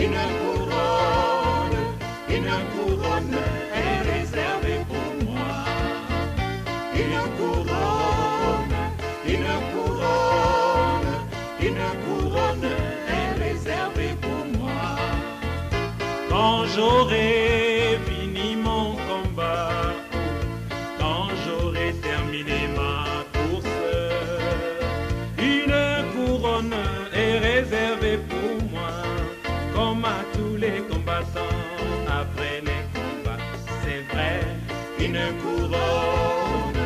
une couronne est réservée pour moi. Une couronne est réservée pour moi. Quand j'aurai fini mon combat, quand j'aurai terminé ma course, une couronne est réservée pour moi, comme à tous les combattants après les combats. C'est vrai, Une couronne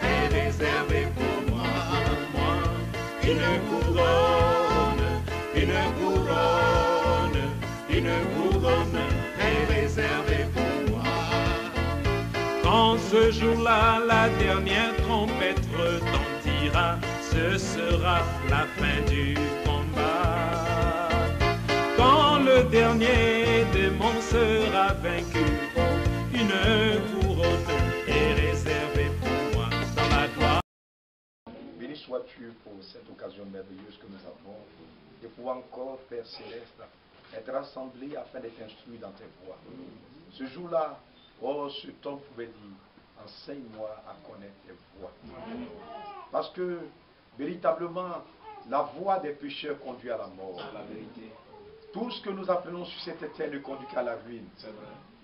est réservée pour moi. Une couronne est réservée pour moi. quand ce jour-là la dernière trompette retentira, ce sera la fin du combat. Quand le dernier démon sera vaincu, une couronne est réservée pour moi dans la gloire. Béni sois-tu pour cette occasion merveilleuse que nous avons de pouvoir encore, Père Céleste, être rassemblés afin d'être instruits dans tes voies. Ce jour-là, oh, cet homme pouvait dire, enseigne-moi à connaître tes voies. Parce que, véritablement, la voie des pécheurs conduit à la mort. La vérité. Tout ce que nous appelons sur cette terre ne conduit qu'à la ruine.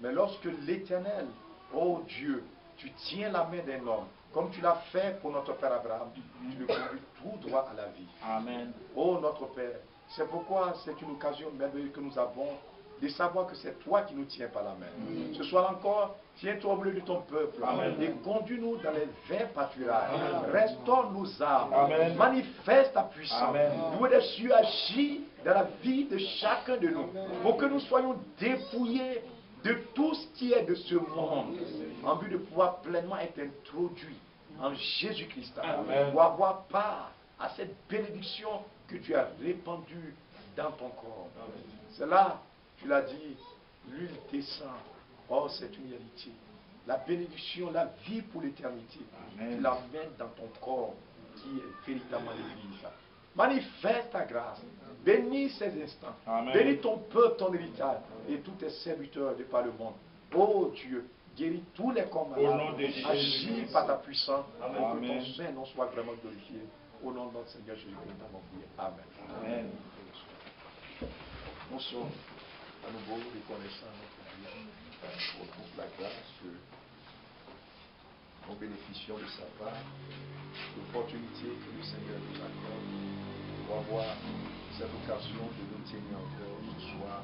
Mais lorsque l'Éternel, oh Dieu, tu tiens la main d'un homme, comme tu l'as fait pour notre Père Abraham, tu le conduis tout droit à la vie. Amen. Oh notre Père, c'est pourquoi c'est une occasion merveilleuse que nous avons de savoir que c'est toi qui nous tiens par la main. Ce soir encore, tiens-toi au milieu de ton peuple. Amen. Et conduis-nous dans les verts pâturages. Restaure nos âmes. Amen. Manifeste ta puissance. Amen. Loué des cieux agis dans la vie de chacun de nous. Pour que nous soyons dépouillés de tout ce qui est de ce monde. En vue de pouvoir pleinement être introduits en Jésus-Christ. Amen. Pour avoir part à cette bénédiction que tu as répandue dans ton corps. C'est là, tu l'as dit, l'huile descend. Oh, c'est une réalité. La bénédiction, la vie pour l'éternité, tu la mets dans ton corps qui est véritablement l'Église. Manifeste ta grâce. Bénis ces instants. Amen. Bénis ton peuple, ton héritage et tous tes serviteurs de par le monde. Oh Dieu, guéris tous les corps Au nom malades. de Jésus. Agis par ta puissance Amen. pour que ton Amen. Saint nom soit vraiment glorifié. Au nom de notre Seigneur Jésus-Christ, nous avons prié. Amen. Amen. Nous sommes à nouveau reconnaissants à notre Dieu pour toute la grâce que nous bénéficions de sa part, l'opportunité que le Seigneur nous accorde pour avoir cette occasion de nous tenir encore ce soir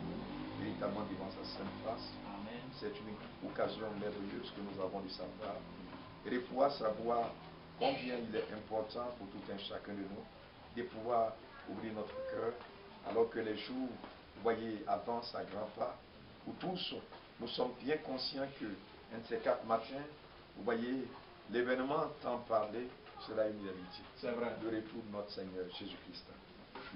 véritablement devant sa sainte face. Amen. C'est une occasion merveilleuse que nous avons de sa part et de pouvoir savoir combien il est important pour tout un chacun de nous de pouvoir ouvrir notre cœur alors que les jours, vous voyez, avancent à grands pas, où tous nous sommes bien conscients que un de ces 4 matins, vous voyez, l'événement tant parlé sera une réalité. C'est vrai. Le retour de notre Seigneur Jésus-Christ.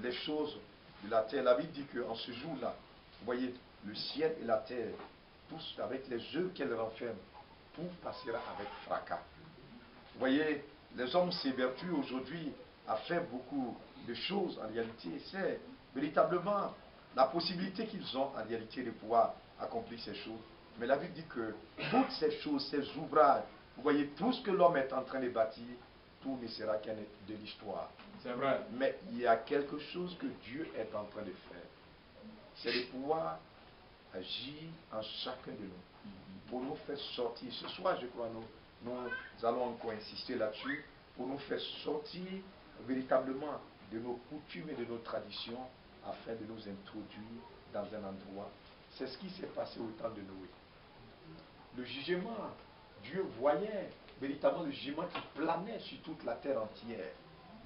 Les choses de la terre, la Bible dit qu'en ce jour-là, vous voyez, le ciel et la terre, tous avec les œuvres qu'elles renferment, tout passera avec fracas. Vous voyez, les hommes s'évertuent aujourd'hui à faire beaucoup de choses en réalité. C'est véritablement la possibilité qu'ils ont en réalité de pouvoir accomplir ces choses. Mais la Bible dit que toutes ces choses, ces ouvrages, vous voyez, tout ce que l'homme est en train de bâtir, tout ne sera qu'un de l'histoire. C'est vrai. Mais il y a quelque chose que Dieu est en train de faire. C'est de pouvoir agir en chacun de nous. Pour nous faire sortir. Ce soir, je crois, nous allons encore insister là-dessus. Pour nous faire sortir véritablement de nos coutumes et de nos traditions afin de nous introduire dans un endroit. C'est ce qui s'est passé au temps de Noé. Le jugement, Dieu voyait véritablement le jugement qui planait sur toute la terre entière.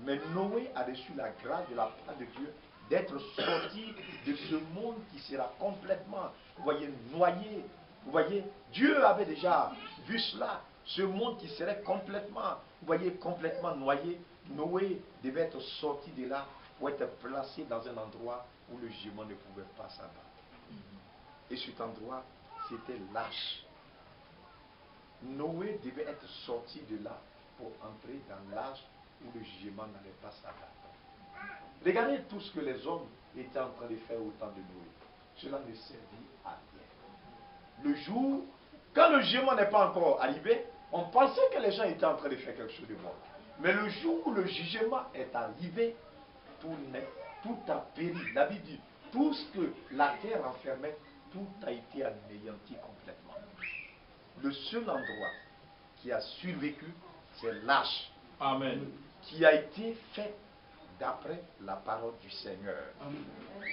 Mais Noé a reçu la grâce de la part de Dieu d'être sorti de ce monde qui sera complètement, vous voyez, noyé. Vous voyez, Dieu avait déjà vu cela, ce monde qui serait complètement, vous voyez, complètement noyé. Noé devait être sorti de là pour être placé dans un endroit où le jugement ne pouvait pas s'abattre. Et cet endroit, c'était l'arche. Noé devait être sorti de là pour entrer dans l'arche où le jugement n'allait pas s'abattre. Regardez tout ce que les hommes étaient en train de faire au temps de Noé. Cela ne servit à rien. Le jour, quand le jugement n'est pas encore arrivé, on pensait que les gens étaient en train de faire quelque chose de bon. Mais le jour où le jugement est arrivé, tout a péri. La Bible dit, tout ce que la terre renfermait, tout a été anéanti complètement. Le seul endroit qui a survécu, c'est l'arche. Amen. Qui a été fait d'après la parole du Seigneur.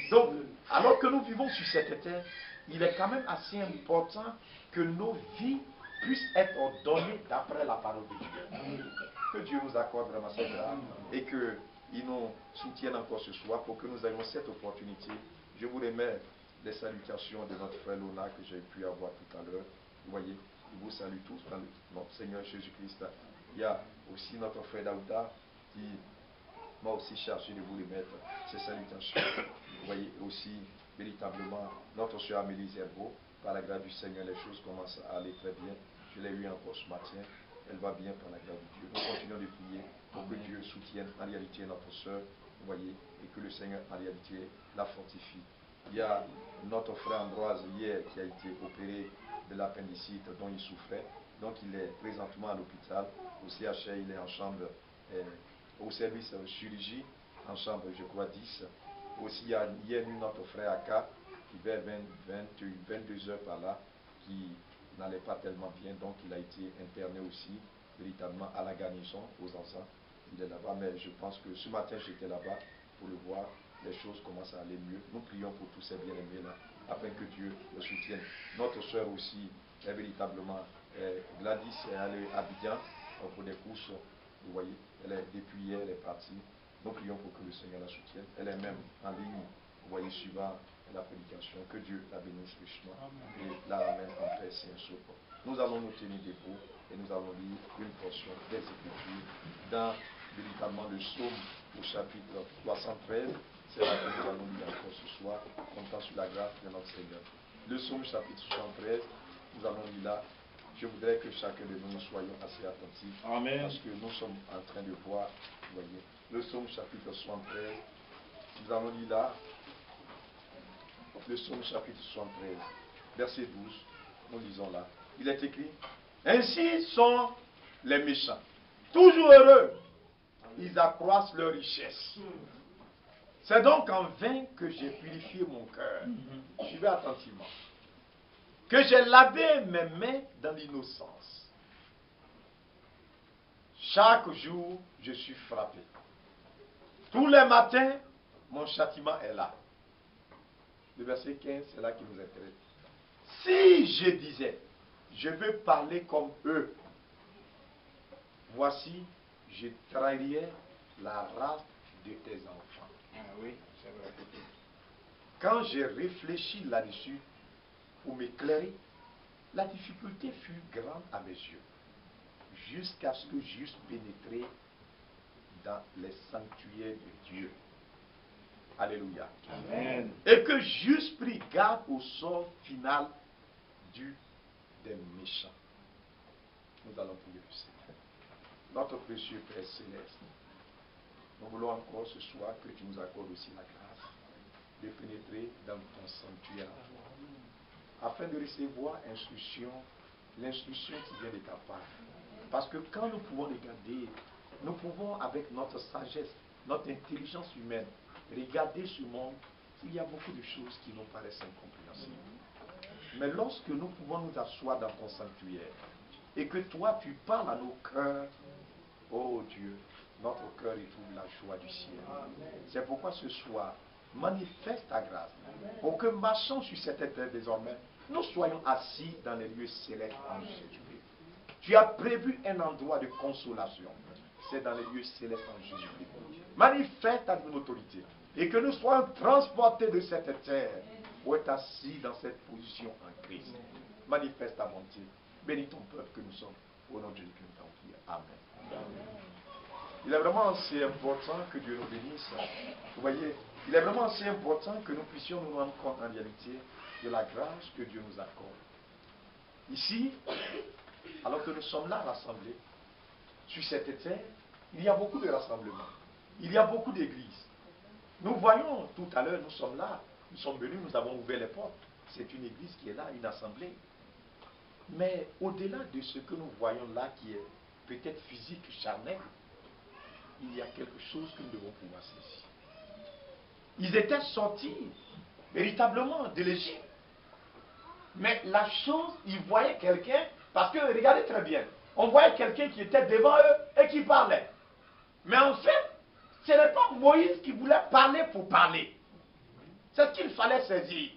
Donc, alors que nous vivons sur cette terre, il est quand même assez important que nos vies puissent être ordonnées d'après la parole de Dieu. Que Dieu nous accorde vraiment cette grâce et qu'il nous soutienne encore ce soir pour que nous ayons cette opportunité. Je vous remets les salutations de notre frère Lona que j'ai pu avoir tout à l'heure. Vous voyez, il vous salue tous dans notre Seigneur Jésus-Christ. Il y a aussi notre frère Daouda qui m'a aussi chargé de vous remettre ces salutations. Vous voyez aussi véritablement notre soeur Amélie Zerbo. Par la grâce du Seigneur, les choses commencent à aller très bien. Je l'ai eu encore ce matin. Elle va bien par la grâce de Dieu. Nous continuons de prier pour que Dieu soutienne en réalité notre soeur, vous voyez, et que le Seigneur en réalité la fortifie. Il y a notre frère Ambroise hier qui a été opéré de l'appendicite dont il souffrait. Donc il est présentement à l'hôpital. Au CHR, il est en chambre, au service chirurgie, en chambre, je crois, 10. Aussi, il y a hier eu notre frère Aka, qui vers 22 heures par là, qui n'allait pas tellement bien, donc il a été interné aussi, véritablement à la garnison, aux enfants. Il est là-bas, mais je pense que ce matin, j'étais là-bas pour le voir. Les choses commencent à aller mieux. Nous prions pour tous ces bien-aimés-là, afin que Dieu le soutienne. Notre soeur aussi est véritablement, Gladys est allée à Abidjan pour des courses, vous voyez, depuis hier, elle est partie. Nous prions pour que le Seigneur la soutienne. Elle est même en ligne, vous voyez, suivant la prédication. Que Dieu la bénisse richement et la ramène en paix et un soupe. Nous allons nous tenir debout et nous allons lire une portion des Écritures dans véritablement le psaume au chapitre 313. C'est là que nous allons lire encore ce soir, comptant sur la grâce de notre Seigneur. Le psaume chapitre 73, nous allons lire là. Je voudrais que chacun de nous soyons assez attentifs. Amen. Parce que nous sommes en train de voir, vous voyez, le psaume chapitre 73. Nous allons lire là, le psaume chapitre 73, verset 12. Nous lisons là. Il est écrit, ainsi sont les méchants, toujours heureux, ils accroissent leur richesse. C'est donc en vain que j'ai purifié mon cœur. Suivez attentivement. Que j'ai lavé mes mains dans l'innocence. Chaque jour, je suis frappé. Tous les matins, mon châtiment est là. Le verset 15, c'est là qui nous intéresse. Si je disais, je veux parler comme eux, voici, je trahirais la race de tes enfants. Ah oui, c'est vrai. Quand j'ai réfléchi là-dessus, pour m'éclairer, la difficulté fut grande à mes yeux, jusqu'à ce que j'eusse pénétré dans les sanctuaires de Dieu. Alléluia. Amen. Et que j'eusse pris garde au sort final des méchants. Nous allons prier le Seigneur. Notre précieux Père Céleste, nous voulons encore ce soir que tu nous accordes aussi la grâce de pénétrer dans ton sanctuaire afin de recevoir l'instruction qui vient de ta part. Parce que quand nous pouvons regarder, nous pouvons avec notre sagesse, notre intelligence humaine, regarder ce monde, il y a beaucoup de choses qui nous paraissent incompréhensibles. Mais lorsque nous pouvons nous asseoir dans ton sanctuaire et que toi tu parles à nos cœurs, oh Dieu, notre cœur éprouve la joie du ciel. C'est pourquoi ce soir, manifeste ta grâce pour que marchant sur cette terre désormais, nous soyons assis dans les lieux célestes en Jésus-Christ. Tu as prévu un endroit de consolation. C'est dans les lieux célestes en Jésus-Christ. Manifeste ta divine autorité et que nous soyons transportés de cette terre pour être assis dans cette position en Christ. Manifeste ta bonté. Bénis ton peuple que nous sommes. Au nom de Jésus-Christ, nous t'en prions. Amen. Il est vraiment assez important que Dieu nous bénisse. Vous voyez, il est vraiment assez important que nous puissions nous rendre compte en réalité de la grâce que Dieu nous accorde. Ici, alors que nous sommes là rassemblés, sur cette terre, il y a beaucoup de rassemblements. Il y a beaucoup d'églises. Nous voyons tout à l'heure, nous sommes là, nous sommes venus, nous avons ouvert les portes. C'est une église qui est là, une assemblée. Mais au-delà de ce que nous voyons là, qui est peut-être physique, charnel, il y a quelque chose que nous devons pouvoir saisir. Ils étaient sortis véritablement de l'Égypte. Mais la chose, ils voyaient quelqu'un, parce que regardez très bien, on voyait quelqu'un qui était devant eux et qui parlait. Mais en fait, ce n'est pas Moïse qui voulait parler pour parler. C'est ce qu'il fallait saisir.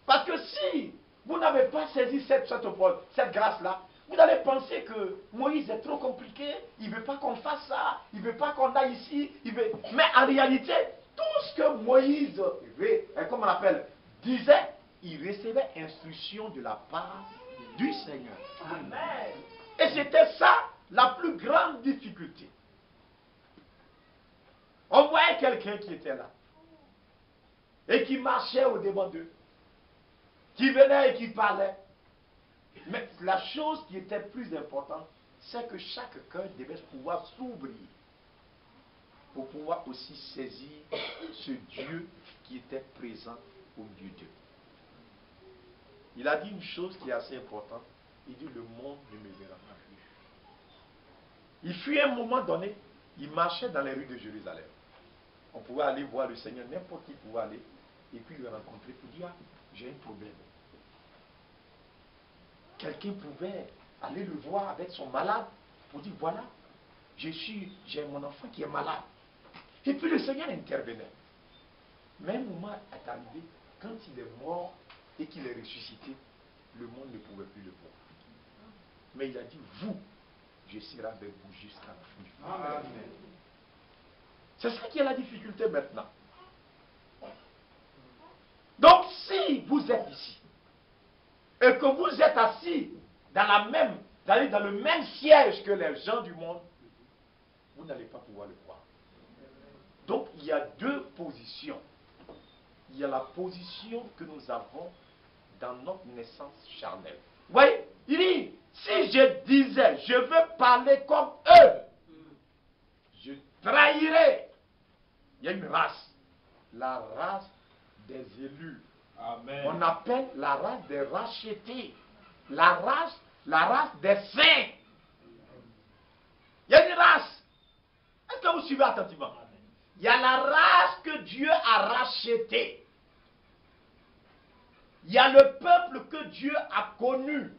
Parce que si vous n'avez pas saisi cette grâce-là, vous allez penser que Moïse est trop compliqué, il ne veut pas qu'on fasse ça, il ne veut pas qu'on aille ici, mais en réalité, tout ce que Moïse, comme on appelle, disait, il recevait instruction de la part du Seigneur. Amen. Et c'était ça la plus grande difficulté. On voyait quelqu'un qui était là et qui marchait au-devant d'eux, qui venait et qui parlait. Mais la chose qui était plus importante, c'est que chaque cœur devait pouvoir s'ouvrir pour pouvoir aussi saisir ce Dieu qui était présent au milieu d'eux. Il a dit une chose qui est assez importante. Il dit, le monde ne me verra pas plus. Il fut un moment donné, il marchait dans les rues de Jérusalem. On pouvait aller voir le Seigneur, n'importe qui pouvait aller, et puis le rencontrer pour dire, ah, j'ai un problème. Quelqu'un pouvait aller le voir avec son malade pour dire, voilà, j'ai mon enfant qui est malade. Et puis le Seigneur intervenait. Mais un moment est arrivé, quand il est mort et qu'il est ressuscité, le monde ne pouvait plus le voir. Mais il a dit, vous, je serai avec vous jusqu'à la fin. Amen. C'est ça qui est la difficulté maintenant. Donc si vous êtes ici, et que vous êtes assis dans le même siège que les gens du monde, vous n'allez pas pouvoir le voir. Donc il y a deux positions. Il y a la position que nous avons dans notre naissance charnelle. Vous voyez, il dit, si je disais, je veux parler comme eux, je trahirais. Il y a une race, la race des élus. Amen. On appelle la race des rachetés, la race des saints. Il y a une race. Est-ce que vous suivez attentivement? Il y a la race que Dieu a rachetée. Il y a le peuple que Dieu a connu.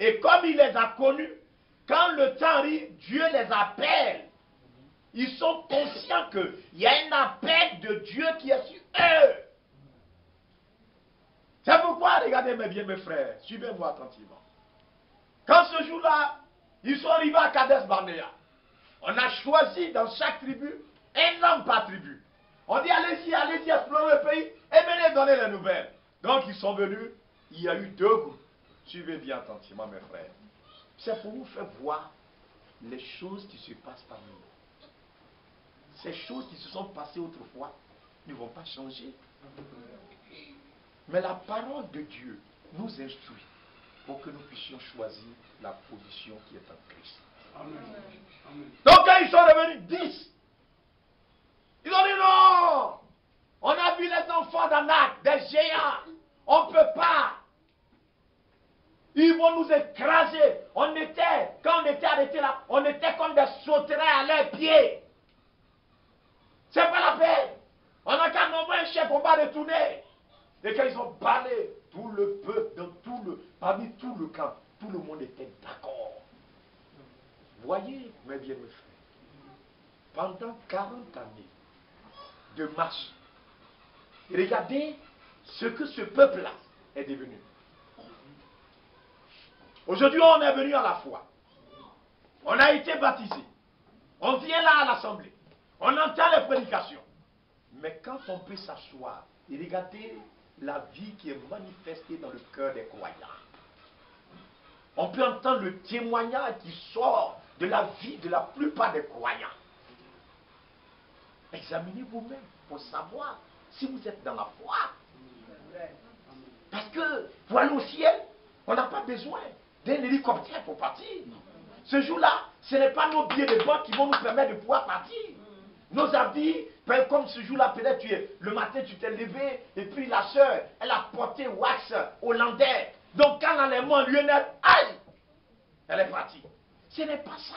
Et comme il les a connus, quand le temps arrive, Dieu les appelle. Ils sont conscients qu'il y a un appel de Dieu qui est sur eux. C'est pourquoi, regardez bien mes frères, suivez-moi attentivement. Quand ce jour-là, ils sont arrivés à Kadesh Barnea, on a choisi dans chaque tribu un homme par tribu. On dit allez-y, allez-y, explorez le pays et venez donner les nouvelles. Donc ils sont venus, il y a eu deux groupes. Suivez bien attentivement mes frères. C'est pour vous faire voir les choses qui se passent parmi nous. Ces choses qui se sont passées autrefois ne vont pas changer. Mais la parole de Dieu nous instruit pour que nous puissions choisir la position qui est en Christ. Amen. Donc quand ils sont devenus 10, ils ont dit non, on a vu les enfants d'Anak, des géants, on ne peut pas. Ils vont nous écraser. Quand on était arrêtés là, on était comme des sauterelles à leurs pieds. C'est pas la peine. On a qu'à nommer un chef, on va retourner. Et quand ils ont parlé, tout le peuple, parmi tout le camp, tout le monde était d'accord. Voyez, mes bien mes frères, pendant 40 années de marche, regardez ce que ce peuple-là est devenu. Aujourd'hui, on est venu à la foi. On a été baptisé. On vient là à l'assemblée. On entend les prédications. Mais quand on peut s'asseoir et regarder la vie qui est manifestée dans le cœur des croyants, on peut entendre le témoignage qui sort de la vie de la plupart des croyants. Examinez vous-même pour savoir si vous êtes dans la foi. Parce que pour aller au ciel, on n'a pas besoin d'un hélicoptère pour partir. Ce jour-là, ce n'est pas nos billets de banque qui vont nous permettre de pouvoir partir. Nos habits Comme ce jour-là, peut-être le matin, tu t'es levé, et puis la soeur, elle a porté wax hollandais. Donc quand l'enlèvement lui est net, aïe, elle est partie. Ce n'est pas ça.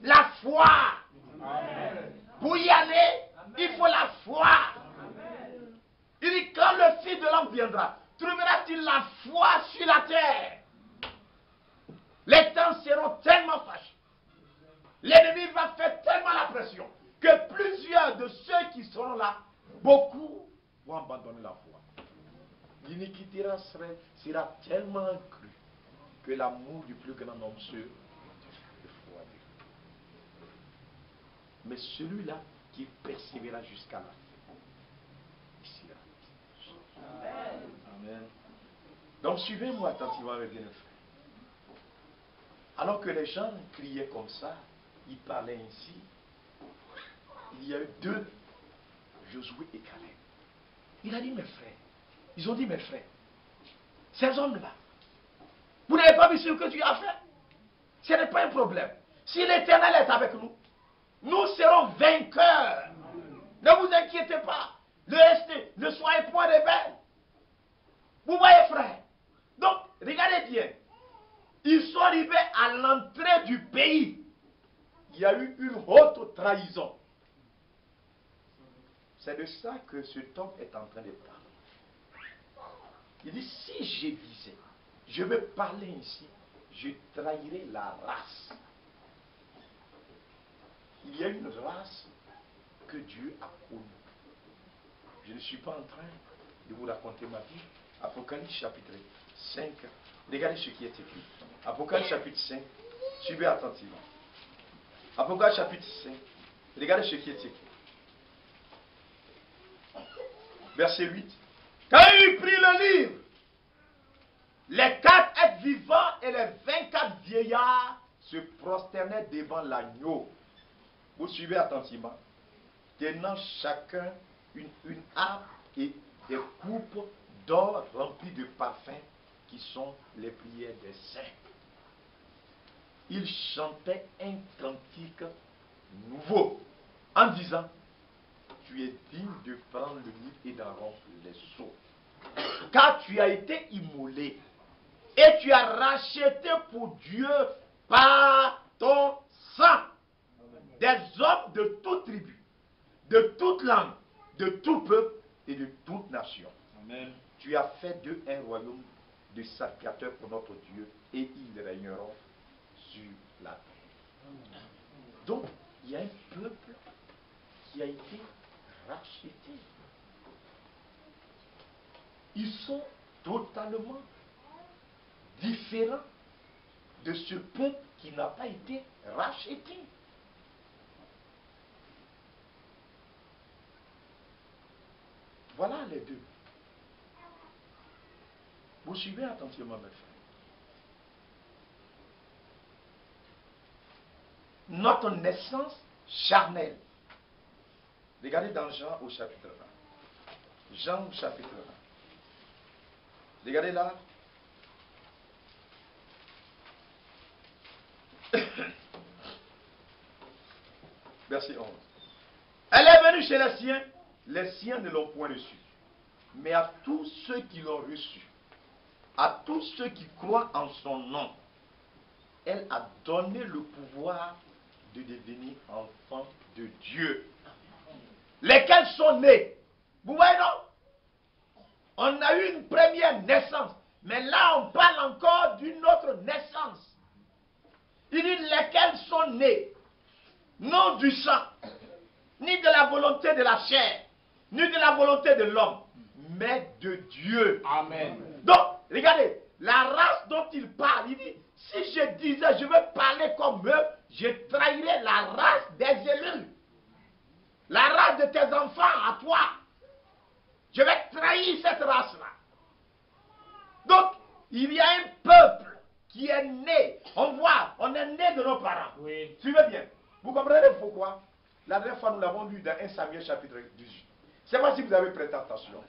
La foi. Amen. Pour y aller, il faut la foi. Amen. Il dit, quand le Fils de l'homme viendra, trouvera-t-il la foi sur la terre? Les temps seront tellement fâchés. L'ennemi va faire tellement la pression que plusieurs de ceux qui seront là, beaucoup vont abandonner la foi. L'iniquité sera tellement accrue que l'amour du plus grand nombre se refroidira. Mais celui-là qui persévérera jusqu'à la fin, il sera. Amen. Amen. Donc suivez-moi attentivement, mes bien-aimés. Alors que les gens criaient comme ça, ils parlaient ainsi, il y a eu deux, Josué et Caleb. Il a dit, mes frères, ils ont dit, mes frères, ces hommes-là, vous n'avez pas vu ce que tu as fait? Ce n'est pas un problème. Si l'Éternel est avec nous, nous serons vainqueurs. Ne vous inquiétez pas. Ne soyez point rebelles. Vous voyez, frère? Donc, regardez bien. Ils sont arrivés à l'entrée du pays. Il y a eu une haute trahison. C'est de ça que cet homme est en train de parler. Il dit, si je disais, je vais parler ici, je trahirais la race. Il y a une race que Dieu a connue. Je ne suis pas en train de vous raconter ma vie. Apocalypse chapitre 5. Regardez ce qui est écrit. Apocalypse chapitre 5. Suivez attentivement. Apocalypse chapitre 5. Regardez ce qui est écrit. Verset 8. Quand il prit le livre, les 4 êtres vivants et les 24 vieillards se prosternaient devant l'agneau. Vous suivez attentivement. Tenant chacun une harpe et des coupes d'or remplies de parfums qui sont les prières des saints. Ils chantaient un cantique nouveau en disant, tu es digne de prendre le livre et d'en rompre les sceaux. Car tu as été immolé et tu as racheté pour Dieu par ton sang des hommes de toute tribu, de toute langue, de tout peuple et de toute nation. Amen. Tu as fait d'eux un royaume de sacrificateurs pour notre Dieu et ils régneront sur la terre. Donc, il y a un peuple qui a été racheté. Ils sont totalement différents de ce peuple qui n'a pas été racheté. Voilà les deux. Vous suivez attentivement, mes frères. Notre naissance charnelle. Regardez dans Jean au chapitre 1. Jean au chapitre 1. Regardez là. Verset 11. Elle est venue chez les siens ne l'ont point reçue. Mais à tous ceux qui l'ont reçue, à tous ceux qui croient en son nom, elle a donné le pouvoir de devenir enfants de Dieu. Lesquels sont nés. Vous voyez, non? On a eu une première naissance. Mais là, on parle encore d'une autre naissance. Il dit lesquels sont nés. Non du sang, ni de la volonté de la chair, ni de la volonté de l'homme, mais de Dieu. Amen. Donc, regardez, la race dont il parle, il dit, si je disais, je veux parler comme eux, je trahirais la race des élus. La race de tes enfants à toi. Je vais trahir cette race-là. Donc, il y a un peuple qui est né. On voit, on est né de nos parents. Oui. Suivez bien. Vous comprenez pourquoi? La dernière fois, nous l'avons lu dans 1 Samuel chapitre 18. C'est pas si vous avez prêté attention.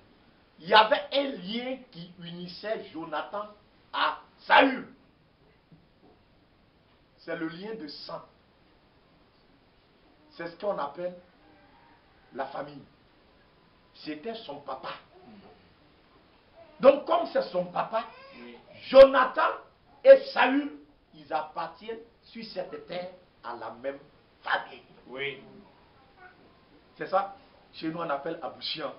Il y avait un lien qui unissait Jonathan à Saül. C'est le lien de sang. C'est ce qu'on appelle la famille. C'était son papa. Donc comme c'est son papa, Jonathan et Saül, ils appartiennent sur cette terre à la même famille. Oui. C'est ça? Chez nous on appelle abouchian.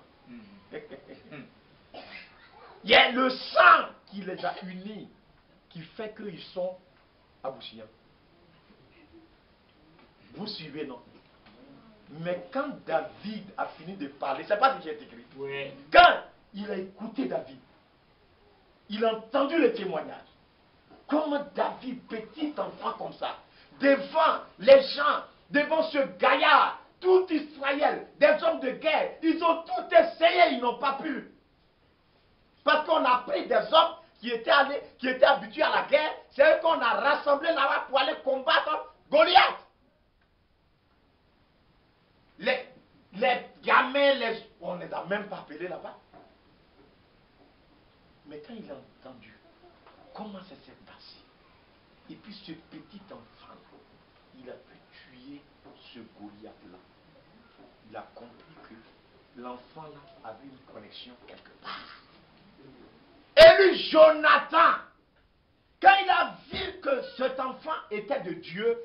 Il y a le sang qui les a unis, qui fait qu'ils sont abouchians. Vous suivez, non? Mais quand David a fini de parler, c'est pas ce qui est écrit. Oui. Quand il a écouté David, il a entendu le témoignage. Comment David, petit enfant comme ça, devant les gens, devant ce gaillard, tout Israël, des hommes de guerre, ils ont tout essayé, ils n'ont pas pu. Parce qu'on a pris des hommes qui étaient habitués à la guerre, c'est eux qu'on a rassemblés là-bas pour aller combattre Goliath. Les gamins, on ne les a même pas appelés là-bas. Mais quand il a entendu comment ça s'est passé, et puis ce petit enfant, il a pu tuer ce Goliath-là. Il a compris que l'enfant-là avait une connexion quelque part. Et lui, Jonathan, quand il a vu que cet enfant était de Dieu,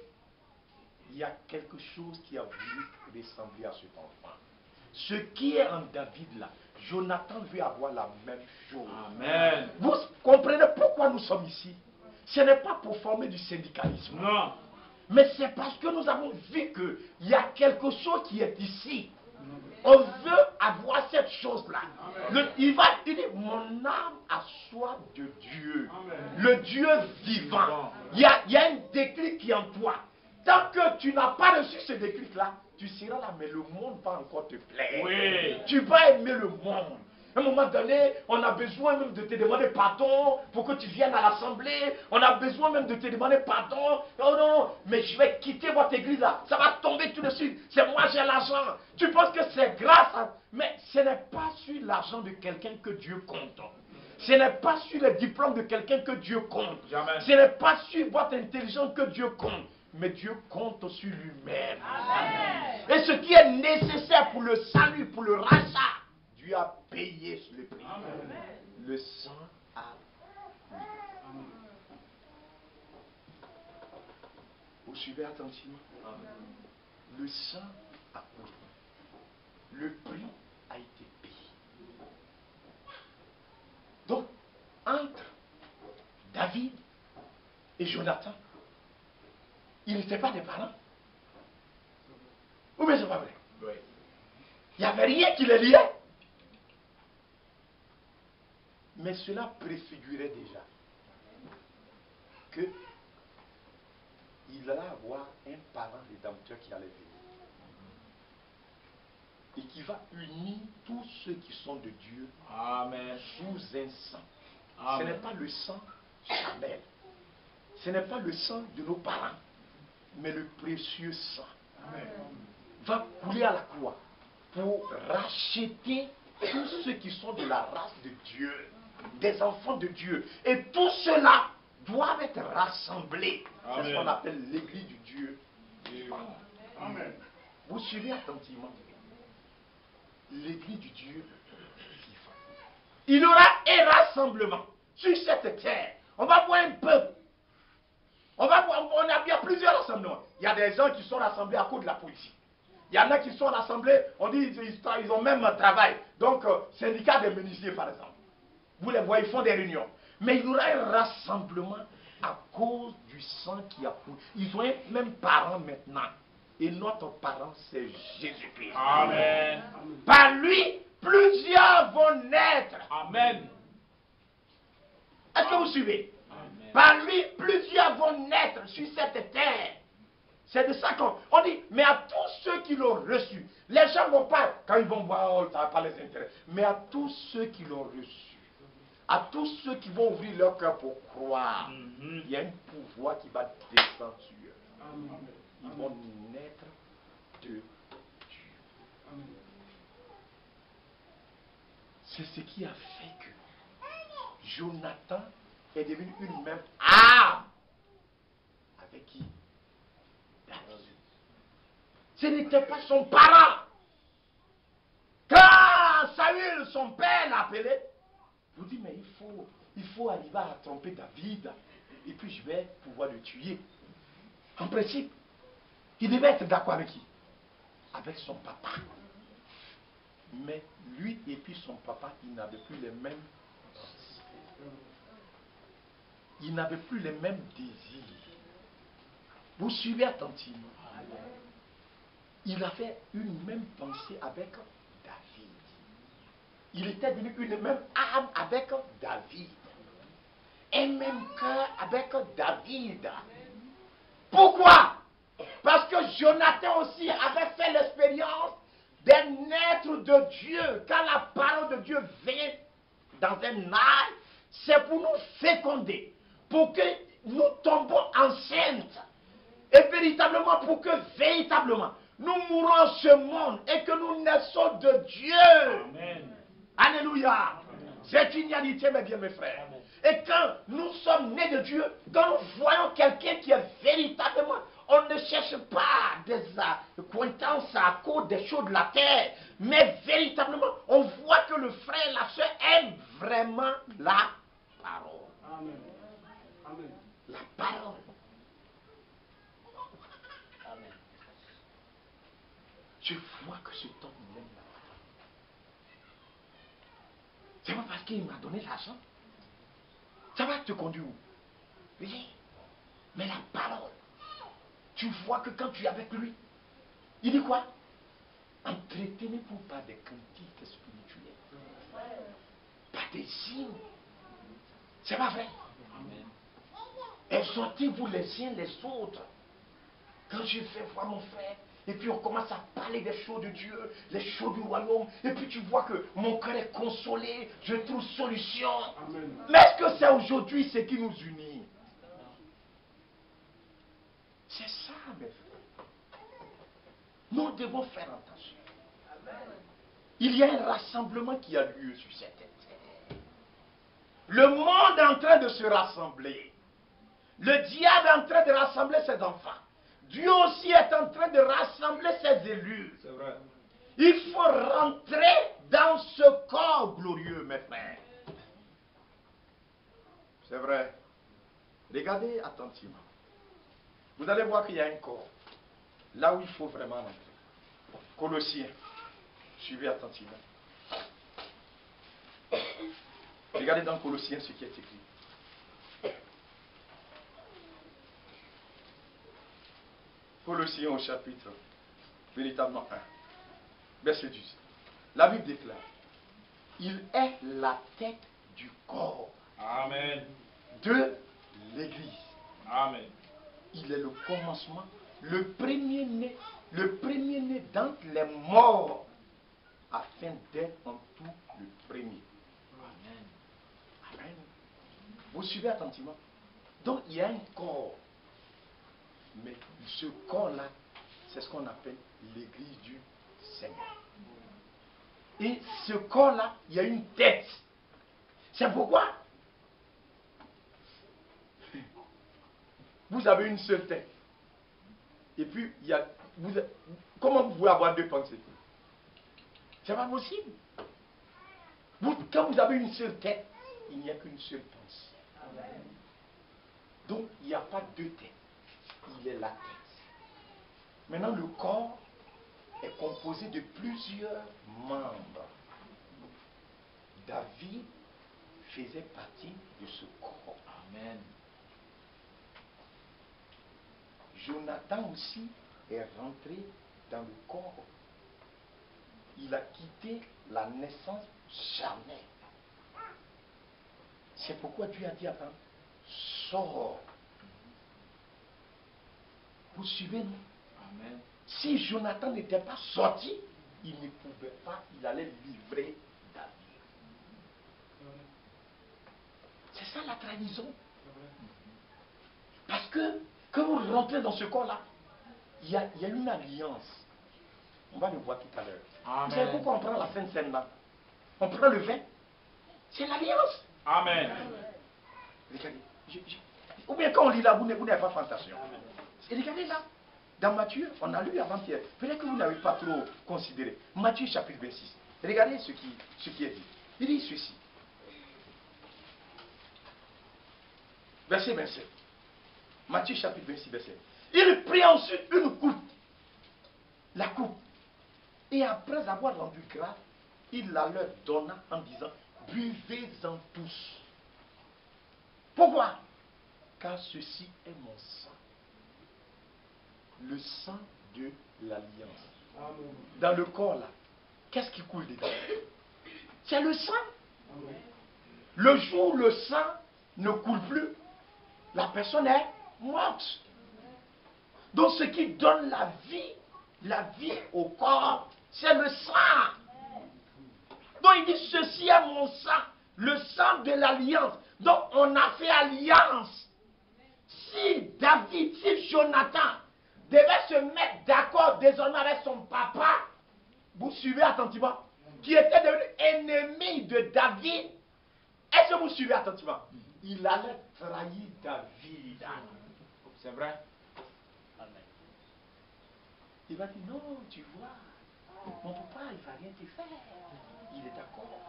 il y a quelque chose qui a voulu ressembler à cet enfant. Ce qui est en David là, Jonathan veut avoir la même chose. Amen. Vous comprenez pourquoi nous sommes ici? Ce n'est pas pour former du syndicalisme. Non. Mais c'est parce que nous avons vu qu'il y a quelque chose qui est ici. On veut avoir cette chose-là. Il dit, mon âme a soif de Dieu. Le Dieu vivant. Il y a un déclic qui est en toi. Tant que tu n'as pas reçu ce déclic-là, tu seras là, mais le monde va encore te plaire. Oui. Tu vas aimer le monde. À un moment donné, on a besoin même de te demander pardon pour que tu viennes à l'assemblée. On a besoin même de te demander pardon. Oh non, mais je vais quitter votre église là. Ça va tomber tout de suite. C'est moi, j'ai l'argent. Tu penses que c'est grâce à... Mais ce n'est pas sur l'argent de quelqu'un que Dieu compte. Ce n'est pas sur le diplôme de quelqu'un que Dieu compte. Jamais. Ce n'est pas sur votre intelligence que Dieu compte. Mais Dieu compte sur lui-même. Et ce qui est nécessaire pour le salut, pour le rachat, Dieu a payé le prix. Amen. Le sang a coulé. Vous suivez attentivement? Le sang a coulé. Le prix a été payé. Donc, entre David et Jonathan, ils n'étaient pas des parents. Ou bien c'est pas vrai? Oui. Il n'y avait rien qui les liait. Mais cela préfigurait déjà que il allait avoir un parent rédempteur qui allait venir. Et qui va unir tous ceux qui sont de Dieu. Amen. Sous un sang. Amen. Ce n'est pas le sang charnel. Ce n'est pas le sang de nos parents. Mais le précieux sang. Amen. Va couler à la croix pour racheter tous ceux qui sont de la race de Dieu, des enfants de Dieu. Et tout cela doivent être rassemblés. C'est ce qu'on appelle l'église du Dieu vivant. Amen. Vous suivez attentivement. L'église du Dieu vivant. Il y aura un rassemblement sur cette terre. On va voir un peuple. Il y a plusieurs rassemblements. Il y a des gens qui sont rassemblés à cause de la politique. Il y en a qui sont rassemblés, on dit ils ont même un travail. Donc, syndicat des menuisiers, par exemple. Vous les voyez, ils font des réunions. Mais il y aura un rassemblement à cause du sang qui a coulé. Ils ont un même parent maintenant. Et notre parent, c'est Jésus-Christ. Amen. Par lui, plusieurs vont naître. Amen. Est-ce que vous suivez? Amen. Par lui, plusieurs vont naître sur cette terre. C'est de ça qu'on dit, mais à tous ceux qui l'ont reçu, les gens ne vont pas, quand ils vont voir, oh, ça ne va pas les intéresser, mais à tous ceux qui l'ont reçu, à tous ceux qui vont ouvrir leur cœur pour croire, il y a un pouvoir qui va descendre sur eux. Ils vont naître de Dieu. C'est ce qui a fait que Jonathan est devenu une même âme avec qui? Ce n'était pas son parent. son père l'a appelé, vous dites, mais il faut arriver à tromper David, et puis je vais pouvoir le tuer. En principe, il devait être d'accord avec qui? Avec son papa. Mais lui et puis son papa, ils n'avaient plus les mêmes pensées. Ils n'avaient plus les mêmes désirs. Vous suivez attentivement. Il avait une même pensée avec David. Il était devenu une même âme avec David. Un même cœur avec David. Pourquoi? Parce que Jonathan aussi avait fait l'expérience d'un être de Dieu. Quand la parole de Dieu vient dans un âge, c'est pour nous féconder, pour que nous tombons enceintes. Et véritablement, pour que véritablement, nous mourons ce monde et que nous naissons de Dieu. Amen. Alléluia. C'est une réalité, mes bien, mes frères. Amen. Et quand nous sommes nés de Dieu, quand nous voyons quelqu'un qui est véritablement, on ne cherche pas des accointances à cause des choses de la terre, mais véritablement, on voit que le frère, la soeur aime vraiment la parole. Amen. Amen. La parole. Amen. Je vois que cet homme aime la parole. C'est pas parce qu'il m'a donné l'argent. Ça va te conduire où? Oui. Mais la parole. Tu vois que quand tu es avec lui, il dit quoi? Entretenez-vous par des cantiques spirituels. Par des signes. C'est pas vrai? Amen. Exhortez-vous les uns les autres. Quand je vais voir mon frère, et puis on commence à parler des choses de Dieu, les choses du royaume, et puis tu vois que mon cœur est consolé, je trouve solution. Amen. Mais est-ce que c'est aujourd'hui ce qui nous unit? C'est ça, mes frères. Nous devons faire attention. Il y a un rassemblement qui a lieu sur cette terre. Le monde est en train de se rassembler. Le diable est en train de rassembler ses enfants. Dieu aussi est en train de rassembler ses élus. C'est vrai. Il faut rentrer dans ce corps glorieux, mes frères. C'est vrai. Regardez attentivement. Vous allez voir qu'il y a un corps. Là où il faut vraiment rentrer. Colossiens. Suivez attentivement. Regardez dans Colossiens ce qui est écrit. Colossiens au chapitre véritablement 1. Verset 10. La Bible déclare, il est la tête du corps Amen. de l'Église. Amen. Il est le commencement, le premier-né d'entre les morts, afin d'être en tout le premier. Amen. Amen. Vous suivez attentivement. Donc il y a un corps. Mais ce corps-là, c'est ce qu'on appelle l'Église du Seigneur. Et ce corps-là, il y a une tête. C'est pourquoi vous avez une seule tête. Et puis, comment vous pouvez avoir deux pensées? C'est pas possible. Quand vous avez une seule tête, il n'y a qu'une seule pensée. Donc, il n'y a pas deux têtes. Il est la tête. Maintenant, le corps est composé de plusieurs membres. David faisait partie de ce corps. Amen. Jonathan aussi est rentré dans le corps. Il a quitté la naissance jamais. C'est pourquoi Dieu a dit à Abraham, sors. Vous suivez, non? Amen. Si Jonathan n'était pas sorti, il ne pouvait pas, il allait livrer David. C'est ça la trahison. Parce que quand vous rentrez dans ce corps-là, il y a une alliance. On va le voir tout à l'heure. Amen. Vous savez pourquoi on prend la Sainte Seine là? On prend le vin. C'est l'alliance. Amen. Regardez. Ou bien quand on lit là, vous n'avez pas fantasme. Et regardez là. Dans Matthieu, on a lu avant-hier. Peut-être que vous n'avez pas trop considéré. Matthieu chapitre 26. Regardez ce qui est dit. Il dit ceci. Verset 27. Matthieu chapitre 26, verset. Il prit ensuite une coupe. La coupe. Et après avoir rendu grâce, il la leur donna en disant, buvez-en tous. Pourquoi? Car ceci est mon sang. Le sang de l'alliance. Dans le corps là, qu'est-ce qui coule dedans? C'est le sang. Le jour où le sang ne coule plus, la personne est morte. Donc ce qui donne la vie au corps, c'est le sang. Donc il dit, ceci est mon sang, le sang de l'alliance. Donc on a fait alliance. Si David, si Jonathan devait se mettre d'accord désormais avec son papa, vous suivez attentivement, qui était devenu ennemi de David, est-ce que vous suivez attentivement? Il allait trahir David. C'est vrai. Il va dire, non, tu vois, mon papa, il ne va rien te faire. Il est d'accord.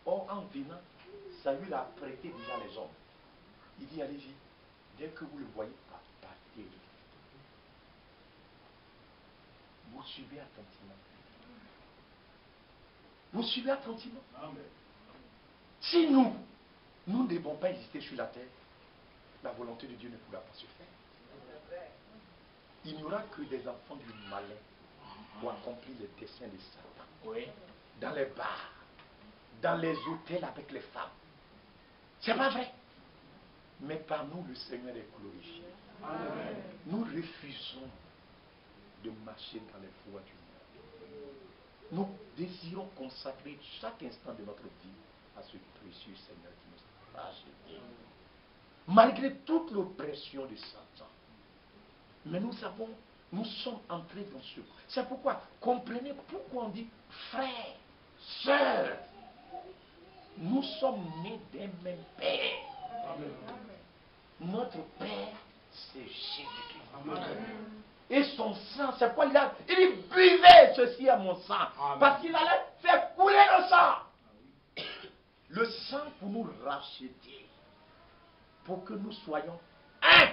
Or, en venant, Saül a prêté déjà les hommes. Il dit, allez-y, dès que vous le voyez, partez. Vous suivez attentivement. Vous suivez attentivement. Amen. Si nous ne devons pas exister sur la terre, la volonté de Dieu ne pourra pas se faire. Il n'y aura que des enfants du malin pour accomplir les desseins de Satan. Oui. Dans les bars, dans les hôtels avec les femmes. C'est pas vrai. Mais par nous, le Seigneur est glorifié. Amen. Nous refusons de marcher dans les voies du monde. Nous désirons consacrer chaque instant de notre vie à ce précieux Seigneur qui nous a rachetés. Malgré toute l'oppression de Satan. Mais nous sommes entrés dans ce. C'est pourquoi, comprenez pourquoi on dit frère, sœur. Nous sommes nés d'un même Père. Amen. Notre Père, c'est Jésus-Christ. Et son sang, c'est quoi il a? Il dit, buvez ceci à mon sang. Amen. Parce qu'il allait faire couler le sang. Le sang pour nous racheter. Pour que nous soyons un.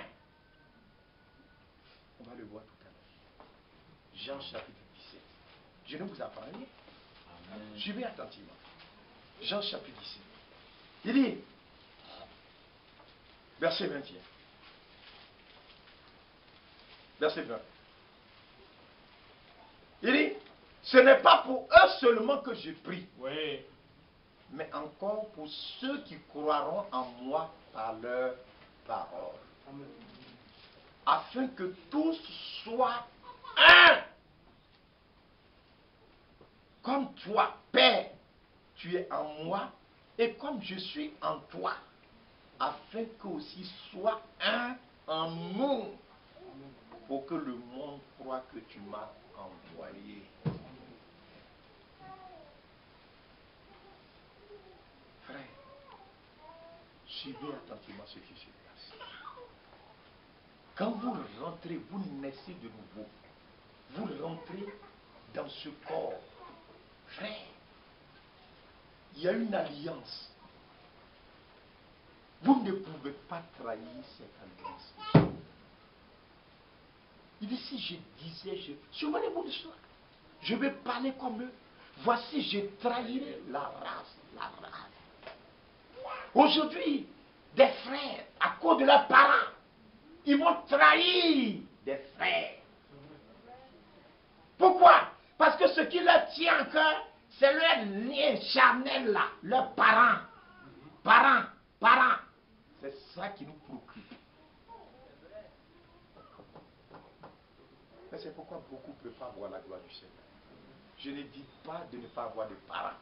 On va le voir tout à l'heure. Jean chapitre 17. Je ne vous apprends rien. Suivez attentivement. Jean chapitre 17. Il dit, verset 21. Verset 20. Il dit, ce n'est pas pour eux seulement que je prie, Oui. mais encore pour ceux qui croiront en moi par leur parole. Afin que tous soient un. Comme toi, Père, tu es en moi, et comme je suis en toi, afin qu'aussi soit un en nous, pour que le monde croit que tu m'as envoyé. Frère, suivez attentivement ce qui se passe. Quand vous rentrez, vous naissez de nouveau. Vous rentrez dans ce corps. Frère, il y a une alliance. Vous ne pouvez pas trahir cette alliance. Il dit, si je disais, souvenez-vous de cela, je vais parler comme eux. Voici, je trahirai la race. Aujourd'hui, des frères, à cause de leurs parents, ils vont trahir des frères. Pourquoi? Parce que ce qui leur tient en cœur, c'est leur lien charnel là, leurs parents. Parents. C'est ça qui nous préoccupe. Mais c'est pourquoi beaucoup ne peuvent pas voir la gloire du Seigneur. Je ne dis pas de ne pas avoir de parents.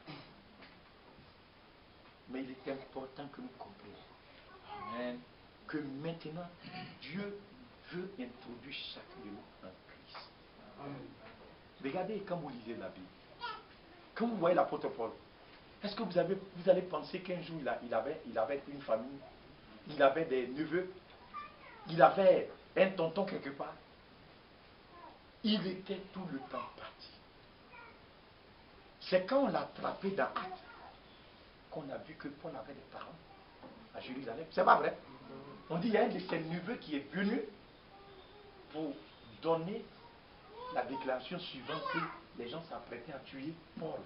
Mais il est important que nous comprenions. Amen. Que maintenant, Dieu veut introduire chacun de nous en Christ. Amen. Regardez quand vous lisez la Bible. Quand vous voyez l'apôtre Paul, est-ce que vous allez penser qu'un jour il avait une famille, il avait des neveux, il avait un tonton quelque part? Il était tout le temps parti. C'est quand on l'a attrapé dans Actes qu'on a vu que Paul avait des parents à Jérusalem. C'est pas vrai? On dit il y a un de ses neveux qui est venu pour donner la déclaration suivante que les gens s'apprêtaient à tuer Paul.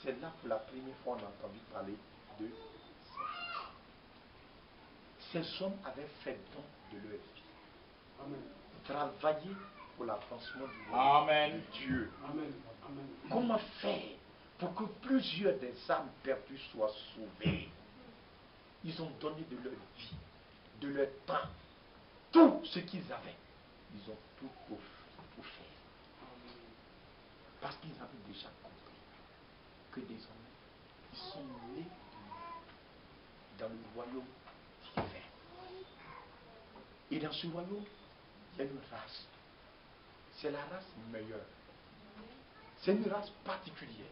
C'est là pour la première fois on a entendu parler de ces hommes avaient fait don de leur vie. Amen. Travailler pour l'avancement du Amen. de Dieu. Amen. Amen. Comment faire pour que plusieurs des âmes perdues soient sauvées? Ils ont donné de leur vie, de leur temps, tout ce qu'ils avaient. Ils ont tout pour faire. Parce qu'ils avaient déjà compris que désormais, ils sont nés dans le royaume divin. Et dans ce royaume, il y a une race. C'est la race meilleure. C'est une race particulière.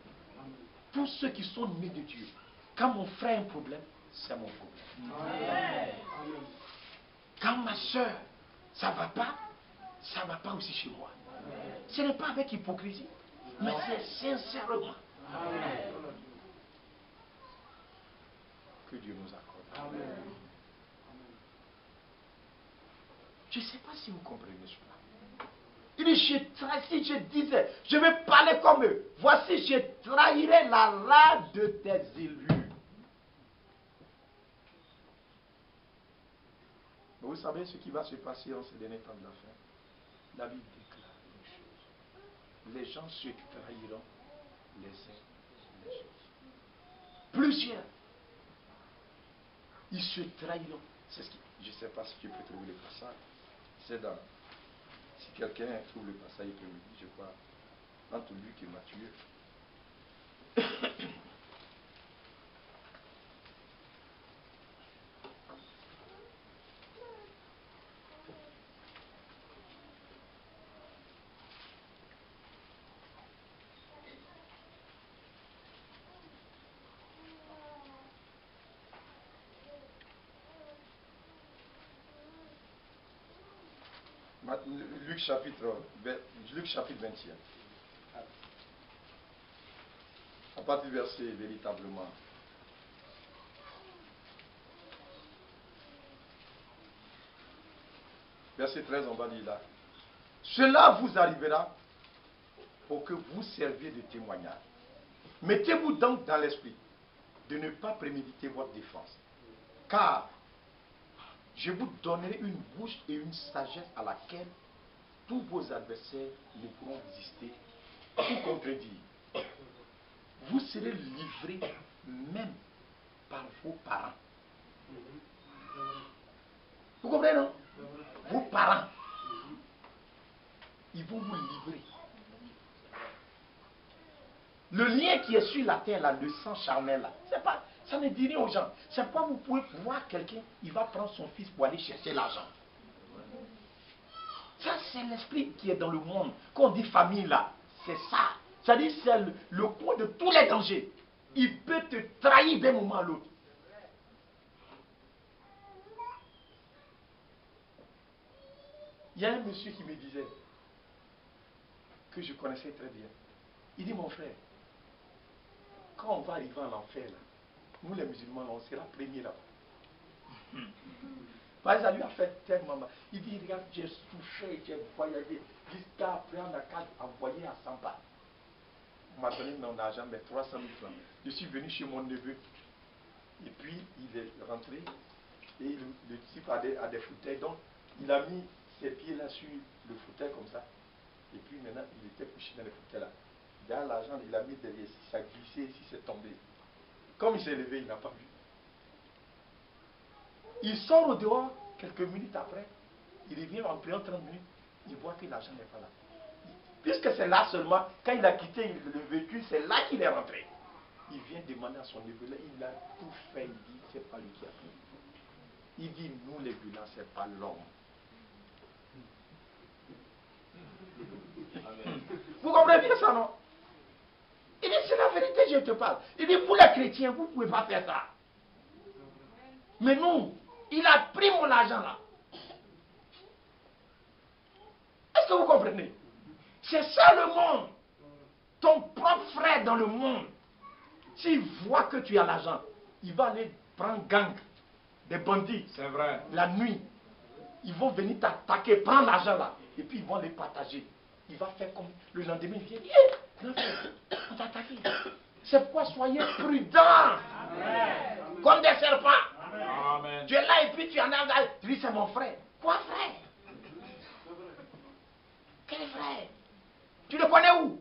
Tous ceux qui sont nés de Dieu, quand mon frère a un problème, c'est mon problème. Amen. Quand ma soeur, ça ne va pas aussi chez moi. Ce n'est pas avec hypocrisie, mais c'est sincèrement. Que Dieu nous accorde. Amen. Je ne sais pas si vous comprenez cela. Il dit, si je disais, je vais parler comme eux, voici, je trahirai la race de tes élus. Mais vous savez ce qui va se passer en ces derniers temps de la fin? La Bible déclare une chose. Les gens se trahiront les uns les autres. Plusieurs. Ils se trahiront. C'est ce qui, je ne sais pas si tu peux trouver le passage. C'est dans... Si quelqu'un trouve le passage, il peut me dire, je crois, entre Luc et Matthieu. Luc chapitre 21. À partir du verset véritablement. Verset 13, on va dire là. Cela vous arrivera pour que vous serviez de témoignage. Mettez-vous donc dans l'esprit de ne pas préméditer votre défense. Car je vous donnerai une bouche et une sagesse à laquelle tous vos adversaires ne pourront résister ou contredire. Vous serez livrés même par vos parents. Vous comprenez, non? Vos parents, ils vont vous livrer. Le lien qui est sur la terre, là, le sang charnel, là, c'est pas, ça ne dit rien aux gens. C'est pas vous pouvez voir quelqu'un, il va prendre son fils pour aller chercher l'argent. Ça, c'est l'esprit qui est dans le monde. Quand on dit famille, là, c'est ça. C'est-à-dire, c'est le point de tous les dangers. Il peut te trahir d'un moment à l'autre. Il y a un monsieur qui me disait, que je connaissais très bien. Il dit, mon frère, quand on va arriver en enfer, là, nous les musulmans, on sera premiers là-bas. Parce que ça lui a fait tellement mal. Il dit, regarde, j'ai souffert, j'ai voyagé, jusqu'à après on a qu'à envoyer à 100 balles. On m'a donné mon argent, mais 300 000 francs. Je suis venu chez mon neveu. Et puis, il est rentré. Et le type a des fauteuils. Donc, il a mis ses pieds là sur le fauteuil comme ça. Et puis maintenant, il était couché dans le fauteuil là. Derrière l'argent, il a mis derrière. Si ça glissait, si c'est tombé. Comme il s'est levé, il n'a pas vu. Il sort au dehors, quelques minutes après. Il revient en prenant 30 minutes. Il voit que l'argent n'est pas là. Puisque c'est là seulement, quand il a quitté le véhicule, c'est là qu'il est rentré. Il vient demander à son neveu, là, il a tout fait, il dit, c'est pas lui qui a pris. Il dit, nous les violents, c'est pas l'homme. Vous comprenez bien ça, non? Il dit, c'est la vérité, je te parle. Il dit, vous les chrétiens, vous ne pouvez pas faire ça. Mais nous, il a pris mon argent là. Est-ce que vous comprenez? C'est ça le monde. Ton propre frère dans le monde, s'il voit que tu as l'argent, il va aller prendre gang, des bandits, C'est vrai. la nuit. Ils vont venir t'attaquer, prendre l'argent là, et puis ils vont les partager. Il va faire comme le lendemain, il vient dire, hé, on t'a attaqué. C'est pourquoi soyez prudents, comme des serpents. Amen. Tu es là et puis tu en as, tu dis c'est mon frère. Quoi frère? Quel frère? Tu le connais où?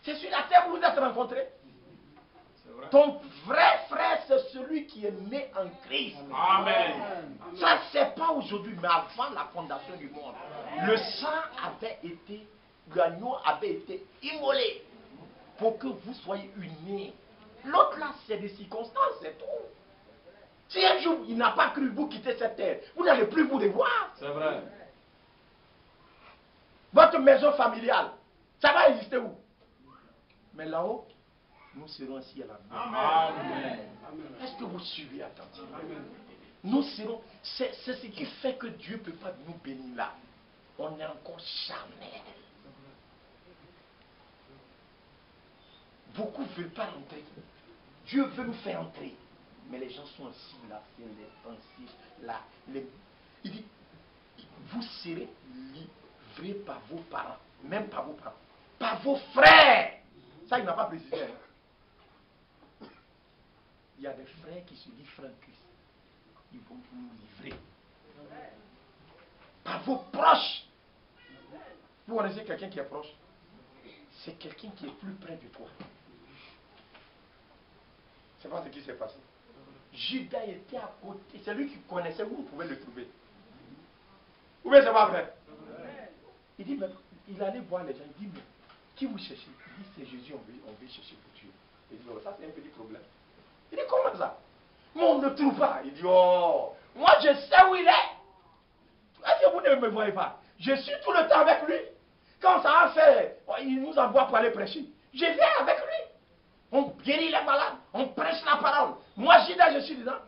C'est sur la terre où vous êtes rencontrés. C'est vrai. Ton vrai frère, c'est celui qui est né en Christ. Amen. Ça, c'est pas aujourd'hui, mais avant la fondation du monde. Le sang avait été, l'agneau avait été immolé pour que vous soyez unis. L'autre là, c'est des circonstances, c'est tout. Si un jour il n'a pas cru vous quitter cette terre, vous n'allez plus vous revoir. C'est vrai. Votre maison familiale, ça va exister où? Mais là-haut, nous serons ici à la main. Amen. Est-ce que vous suivez attentivement? Nous serons, c'est ce qui fait que Dieu ne peut pas nous bénir là. On est encore charnel. Beaucoup ne veulent pas rentrer. Dieu veut nous faire entrer. Mais les gens sont assis là, c'est les pensifs, là. Il dit, vous serez livrés par vos parents, même par vos parents, par vos frères. Ça, il n'a pas précisé. Hein. Il y a des frères qui se disent frères Christ. Ils vont nous livrer. Par vos proches. Vous connaissez quelqu'un qui est proche? C'est quelqu'un qui est plus près de toi. C'est pas ce qui s'est passé. Judas était à côté. C'est lui qui connaissait où vous pouvez le trouver. Ou bien c'est pas vrai? Il dit, mais il allait voir les gens. Il dit, mais qui vous cherchez? Il dit, c'est Jésus, on veut chercher pour Dieu. Il dit, oh, ça c'est un petit problème. Il dit, comment ça? Moi on ne le trouve pas. Il dit, oh, moi je sais où il est. Est-ce que vous ne me voyez pas? Je suis tout le temps avec lui. Quand ça a fait, il nous envoie pour aller prêcher. Je viens avec lui. On guérit les malades, on prêche la parole. Moi, je suis dedans.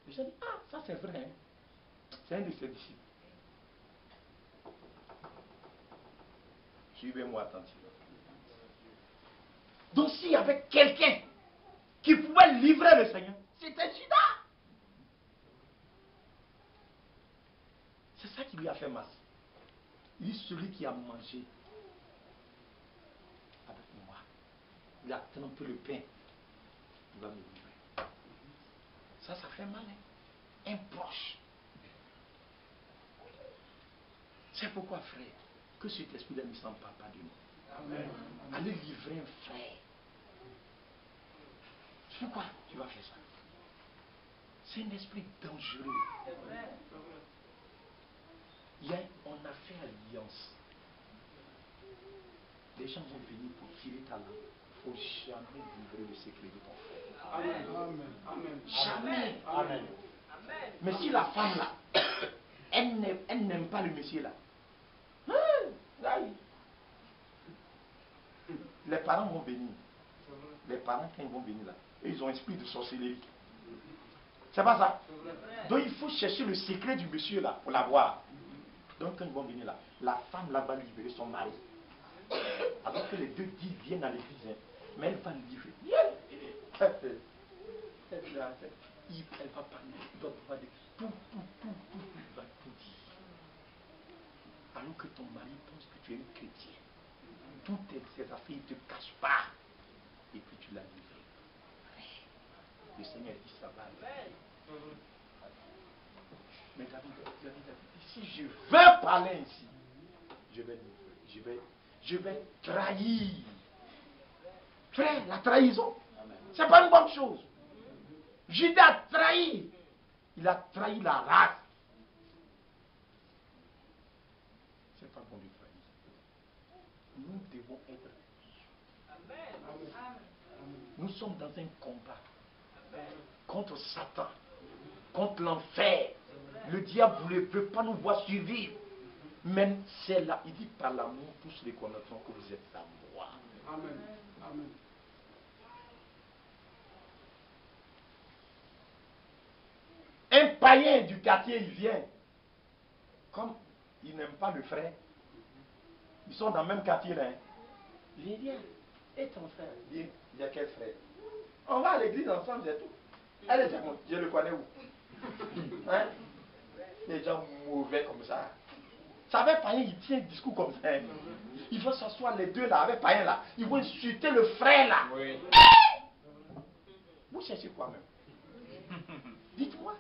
Et je dis, ah, ça c'est vrai. Hein? C'est un de ses disciples. Suivez-moi attentivement. Donc, s'il y avait quelqu'un qui pouvait livrer le Seigneur, c'était Judas. C'est ça qui lui a fait mal. Il dit, celui qui a mangé avec moi, il a trempé le pain, il va me livrer. Ça fait mal, hein? Un proche. C'est pourquoi, frère, que cet esprit-là ne s'empare pas de nous. Amen. Allez livrer un frère. Pourquoi tu vas faire ça? C'est un esprit dangereux. On a fait alliance. Les gens vont venir pour filer ta langue. Il ne faut jamais livrer le secret de ton frère. Amen. Amen. Jamais. Amen. Mais si la femme là, elle n'aime pas le monsieur là, les parents vont venir. Les parents, quand ils vont venir là, ils ont un esprit de sorcellerie. C'est pas ça? Donc il faut chercher le secret du monsieur là pour l'avoir. Donc quand ils vont venir là, la femme là va libérer son mari. Alors que les deux viennent à l'église, hein, mais elle va le livrer. Elle va parler, va dire tout, va tout dire. Alors que ton mari pense que tu es un chrétien. Toutes ces affaires, il ne te cache pas. Et puis tu l'as livré. Le Seigneur dit ça va aller. Mais David a dit, si je veux parler ainsi, je vais livrer. Je vais trahir. Frère, la trahison, ce n'est pas une bonne chose. Judas a trahi. Il a trahi la race. Ce n'est pas bon de trahir. Nous devons être. Nous sommes dans un combat contre Satan, contre l'enfer. Le diable ne veut pas nous voir survivre. Même c'est là, il dit par l'amour, tous les connaîtront que vous êtes à moi. Amen. Amen. Un païen du quartier, il vient. Comme il n'aime pas le frère, ils sont dans le même quartier là. Hein. Viens. Et ton frère? Viens. Il y a quel frère? On va à l'église ensemble, c'est tout. Allez, c'est bon. Je le connais où? Hein? Les gens mauvais comme ça. Ça avec païen, il tient un discours comme ça. Hein? Il faut s'asseoir les deux là, avec païen là. Ils vont insulter le frère là. Oui. Vous cherchez quoi même? Dites-moi.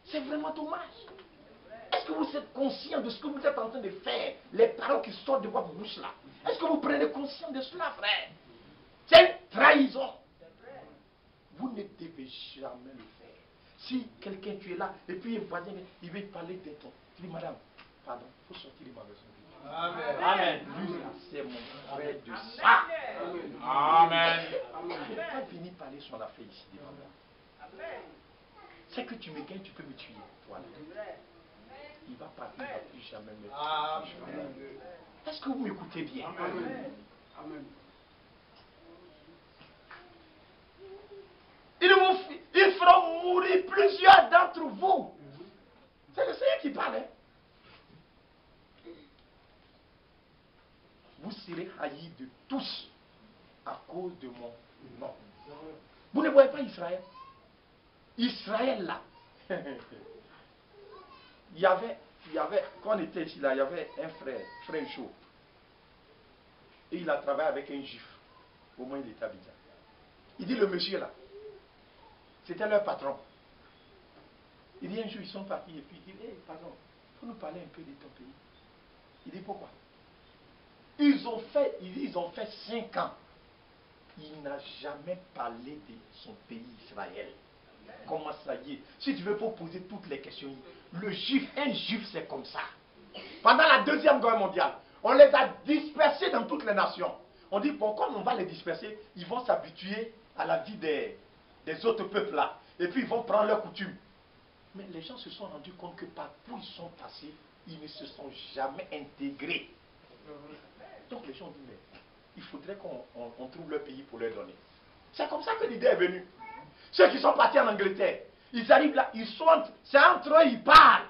C'est vraiment dommage. Est-ce que vous êtes conscient de ce que vous êtes en train de faire? Les paroles qui sortent de votre bouche là. Est-ce que vous prenez conscience de cela, frère? C'est une trahison. Vous ne devez jamais le faire. Si quelqu'un tu es là, et puis un voisin, il veut parler de toi. Tu dis, madame, pardon, il faut sortir de ma maison. Amen. Amen. Lui là, c'est mon frère de ça. Amen. Il ne faut pas venir parler son affaire ici devant moi. C'est que tu me gagnes, tu peux me tuer. Voilà. Il va partir, il ne va plus jamais me tuer. Amen. Est-ce que vous m'écoutez bien? Amen. Amen. Ils feront mourir plusieurs d'entre vous. C'est le Seigneur qui parle. Hein? Vous serez haïs de tous à cause de mon nom. Vous ne voyez pas Israël? Israël là. il y avait, quand on était ici là, il y avait un frère chaud. Et il a travaillé avec un juif. Au moins il était à Abidjan. Il dit le monsieur là, c'était leur patron. Il dit un jour ils sont partis et puis il dit, hey, patron, il faut nous parler un peu de ton pays. Il dit pourquoi? Ils ont fait 5 ans. Il n'a jamais parlé de son pays Israël. Comment ça y est? Si tu veux pas poser toutes les questions, un juif c'est comme ça. Pendant la Deuxième Guerre mondiale, on les a dispersés dans toutes les nations. On dit, bon, comme on va les disperser, ils vont s'habituer à la vie des autres peuples là. Et puis ils vont prendre leurs coutumes. Mais les gens se sont rendus compte que partout ils sont passés, ils ne se sont jamais intégrés. Donc les gens disent, mais il faudrait qu'on trouve leur pays pour leur donner. C'est comme ça que l'idée est venue. Ceux qui sont partis en Angleterre, ils arrivent là, c'est entre eux, ils parlent.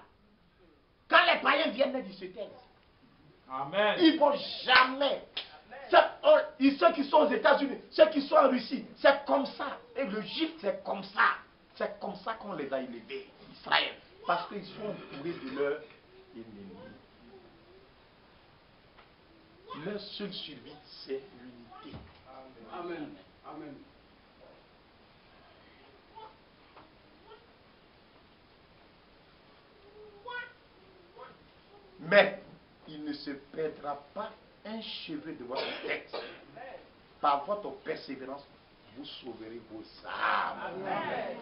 Quand les païens viennent, ils se taisent. Amen. Ils ne vont jamais. Ceux qui sont aux États-Unis, ceux qui sont en Russie, c'est comme ça. Et le juif, c'est comme ça. C'est comme ça qu'on les a élevés, Israël. Parce qu'ils sont entourés de leurs ennemis. Leur seule survie, c'est l'unité. Amen. Amen. Mais il ne se perdra pas un cheveu de votre tête. Par votre persévérance, vous sauverez vos âmes. Amen.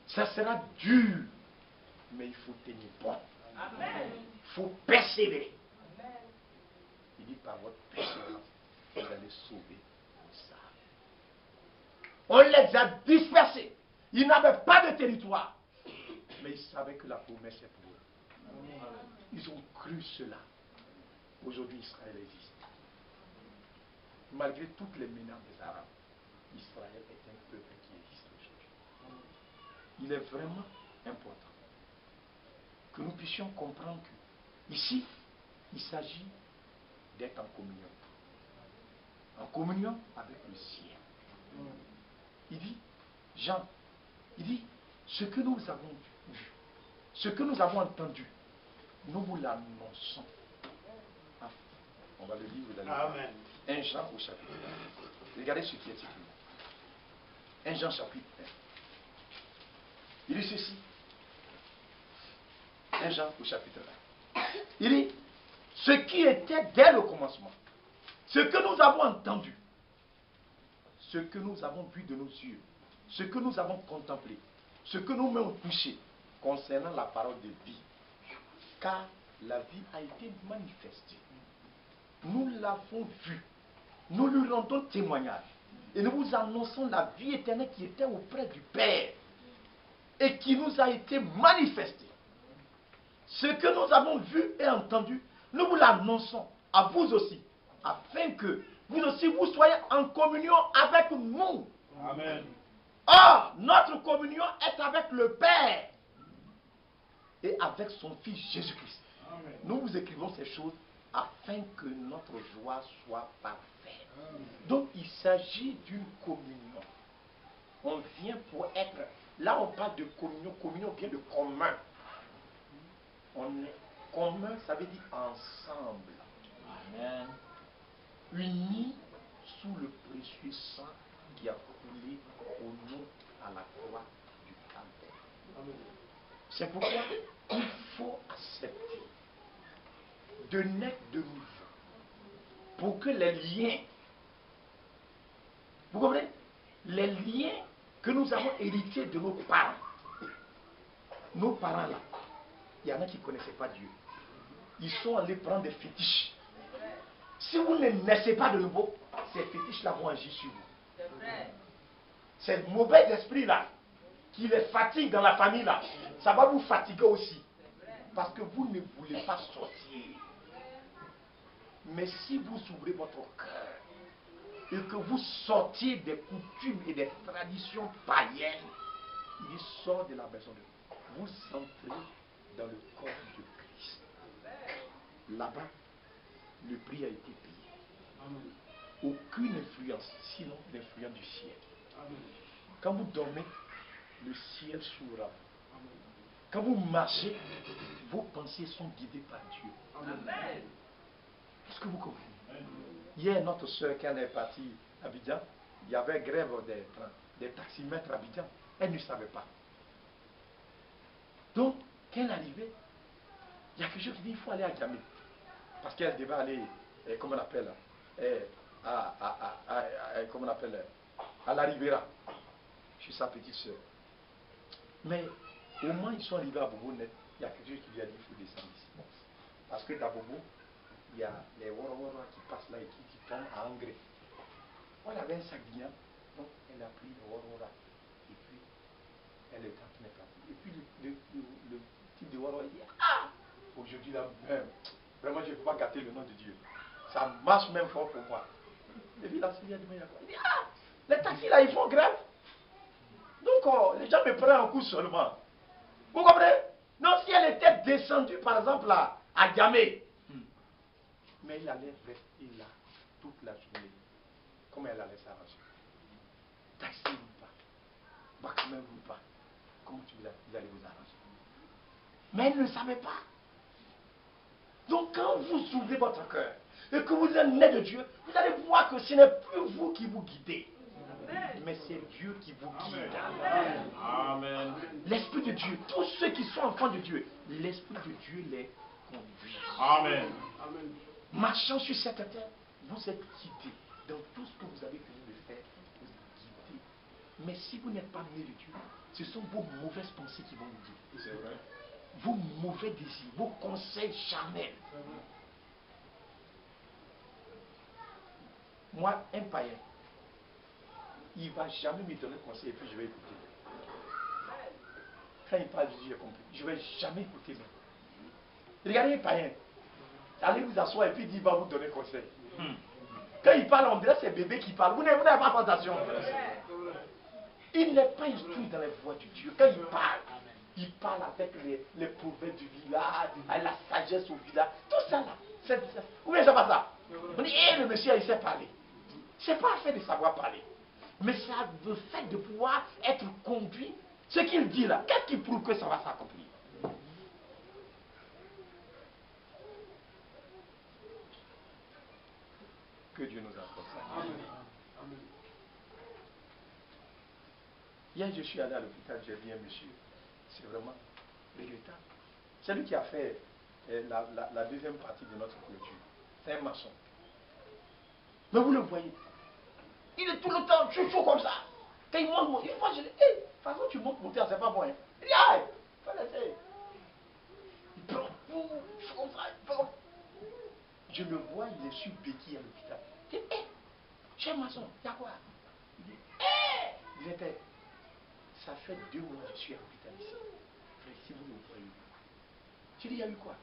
Ça sera dur, mais il faut tenir bon. Il faut persévérer. Il dit par votre persévérance, vous allez sauver vos âmes. On les a dispersés. Ils n'avaient pas de territoire. Mais ils savaient que la promesse est pour eux. Ils ont cru cela. Aujourd'hui, Israël existe. Malgré toutes les menaces des Arabes, Israël est un peuple qui existe aujourd'hui. Il est vraiment important que nous puissions comprendre que ici, il s'agit d'être en communion. En communion avec le ciel. Il dit, Jean, il dit, ce que nous avons vu, ce que nous avons entendu, nous vous l'annonçons. Ah, on va le lire, vous allez voir. Amen. 1 Jean au chapitre 1. Regardez ce qui est écrit. 1 Jean chapitre 1. Il dit ceci. 1 Jean au chapitre 1. Il dit, ce qui était dès le commencement, ce que nous avons entendu, ce que nous avons vu de nos yeux, ce que nous avons contemplé, ce que nous avons touché concernant la parole de vie. Car la vie a été manifestée. Nous l'avons vue. Nous lui rendons témoignage. Et nous vous annonçons la vie éternelle qui était auprès du Père. Et qui nous a été manifestée. Ce que nous avons vu et entendu, nous vous l'annonçons à vous aussi. Afin que vous aussi vous soyez en communion avec nous. Amen. Or, notre communion est avec le Père. Et avec son Fils Jésus-Christ. Nous vous écrivons ces choses afin que notre joie soit parfaite. Donc il s'agit d'une communion. On vient pour être... Là on parle de communion. Communion vient de commun. On est commun, ça veut dire ensemble. Amen. Unis sous le précieux sang qui a coulé au nom à la croix du Calvaire. C'est pourquoi il faut accepter de naître de nouveau pour que les liens, vous comprenez, les liens que nous avons hérités de nos parents là, il y en a qui ne connaissaient pas Dieu. Ils sont allés prendre des fétiches. Si vous ne naissez pas de nouveau, ces fétiches-là vont agir sur vous. Ces mauvais esprits-là, qui les fatiguent dans la famille-là, ça va vous fatiguer aussi. Parce que vous ne voulez pas sortir. Mais si vous ouvrez votre cœur et que vous sortiez des coutumes et des traditions païennes, il sort de la maison de Dieu. Vous entrez dans le corps de Christ. Là-bas, le prix a été payé. Aucune influence, sinon l'influence du ciel. Quand vous dormez, le ciel s'ouvre. Quand vous marchez, vos pensées sont guidées par Dieu. Est-ce que vous comprenez? Hier, notre soeur, quand elle est partie à Abidjan, il y avait grève des taximètres à Abidjan. Elle ne savait pas. Donc, quand elle est arrivée, il y a quelque chose qui dit qu'il faut aller à Djamé. Parce qu'elle devait aller, comment on appelle, comment on appelle, à la Rivera. Je suis sa petite soeur. Mais au moins ils sont arrivés à Bobo Net, il y a quelque chose qui lui a dit qu'il faut descendre ici. Parce que dans Bobo, il y a les Wara qui passent là et qui tombent à engrais. Elle avait un sac d'ignan, donc elle a pris le Wara et puis elle est en train de partir. Et puis le type de Wara dit, ah, aujourd'hui là, vraiment je ne peux pas gâter le nom de Dieu. Ça marche même fort pour moi. Et puis là, il dit, ah, les taxis là, ils font grève. Donc les gens me prennent un coup seulement. Vous comprenez? Non, si elle était descendue par exemple là, à Djamé, mais il allait rester là toute la journée. Comment elle allait s'arranger? Taxi ou pas, Bacamé ou pas, comment vous allez vous arranger? Mais elle ne savait pas. Donc quand vous ouvrez votre cœur et que vous êtes né de Dieu, vous allez voir que ce n'est plus vous qui vous guidez, mais c'est Dieu qui vous guide. Amen. L'Esprit de Dieu, tous ceux qui sont enfants de Dieu, l'Esprit de Dieu les conduit. Amen. Marchant sur cette terre, vous êtes guidés. Dans tout ce que vous avez fini de faire, vous êtes guidés. Mais si vous n'êtes pas né de Dieu, ce sont vos mauvaises pensées qui vont vous guider. C'est vrai. Vos mauvais désirs, vos conseils charnels. Moi, un païen, il ne va jamais me donner conseil et puis je vais écouter. Quand il parle, je dis, j'ai compris. Je ne vais jamais écouter. Regardez un païen. Allez vous asseoir et puis il va vous donner conseil. Quand il parle, on dirait que c'est bébé qui parle. Vous n'avez pas attention. Il n'est pas instruit dans les voies de Dieu. Quand il parle avec les proverbes du village, avec la sagesse au village. Tout ça là. Vous voyez, c'est pas ça. On dit, le monsieur, il sait parler. C'est pas fait de savoir parler. Mais ça veut fait de pouvoir être conduit. Ce qu'il dit là, qu'est-ce qui prouve que ça va s'accomplir? Que Dieu nous accorde ça. Amen. Hier, je suis allé à l'hôpital, j'ai vu un monsieur. C'est vraiment regrettable. C'est lui qui a fait la deuxième partie de notre clôture. C'est un maçon. Mais vous le voyez. Il est tout le temps chaud comme ça. Quand il monte, une fois je dis, hey, de toute façon tu montes mon terre, c'est pas bon. Hein. Il dit, aïe, faut laisser. Il prend tout, comme ça, il prend. Je le vois, il est sur béquille à l'hôpital. Je dis, hé, cher maçon, il y a quoi? Il dit, hé, il était. Ça fait 2 mois que je suis à l'hôpital ici. Frère, si vous le voyez. Je dis, il y a eu quoi?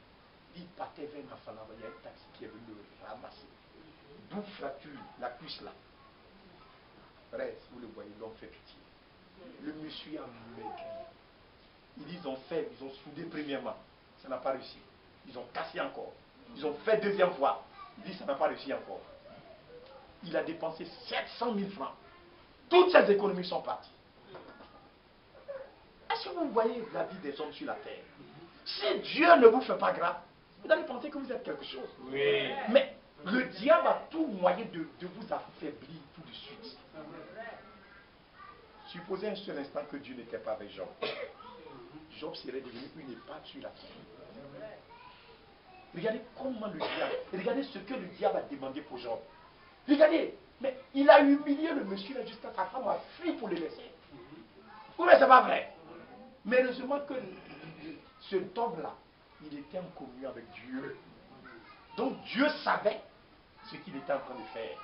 Il partait vers ma femme là-bas, il y a un taxi qui est venu le ramasser. D'où fracture, la cuisse là. Frère, si vous le voyez, ils l'ont fait pitié. Le monsieur a maigri. Ils ont soudé premièrement. Ça n'a pas réussi. Ils ont cassé encore. Ils ont fait deuxième fois. Il dit, ça n'a pas réussi encore. Il a dépensé 700 000 francs. Toutes ses économies sont parties. Est-ce que vous voyez la vie des hommes sur la terre? Si Dieu ne vous fait pas grâce, vous allez penser que vous êtes quelque chose. Oui. Mais le diable a tout moyen de vous affaiblir tout de suite. Supposez un seul instant que Dieu n'était pas avec Job. Job serait devenu une épave sur la terre. Regardez comment le diable, regardez ce que le diable a demandé pour Job. Regardez, mais il a humilié le monsieur là jusqu'à sa femme a fui pour le laisser. Oui, mais c'est pas vrai. Mais heureusement que ce homme-là, il était en communion avec Dieu. Donc Dieu savait ce qu'il était en train de faire.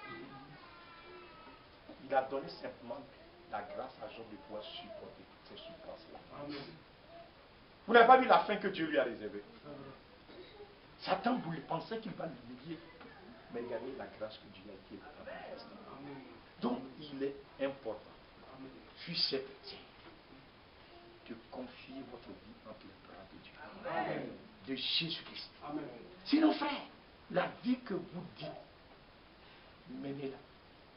Il a donné simplement la grâce à Job de pouvoir supporter toutes ces souffrances-là. Vous n'avez pas vu la fin que Dieu lui a réservée. Satan voulait penser qu'il va l'humilier. Mais regardez la grâce que Dieu a été manifestée. Donc il est important, sur ces petits, de confier votre vie entre les bras de Dieu. Amen. De Jésus-Christ. Sinon, frère, la vie que vous dites, menez-la.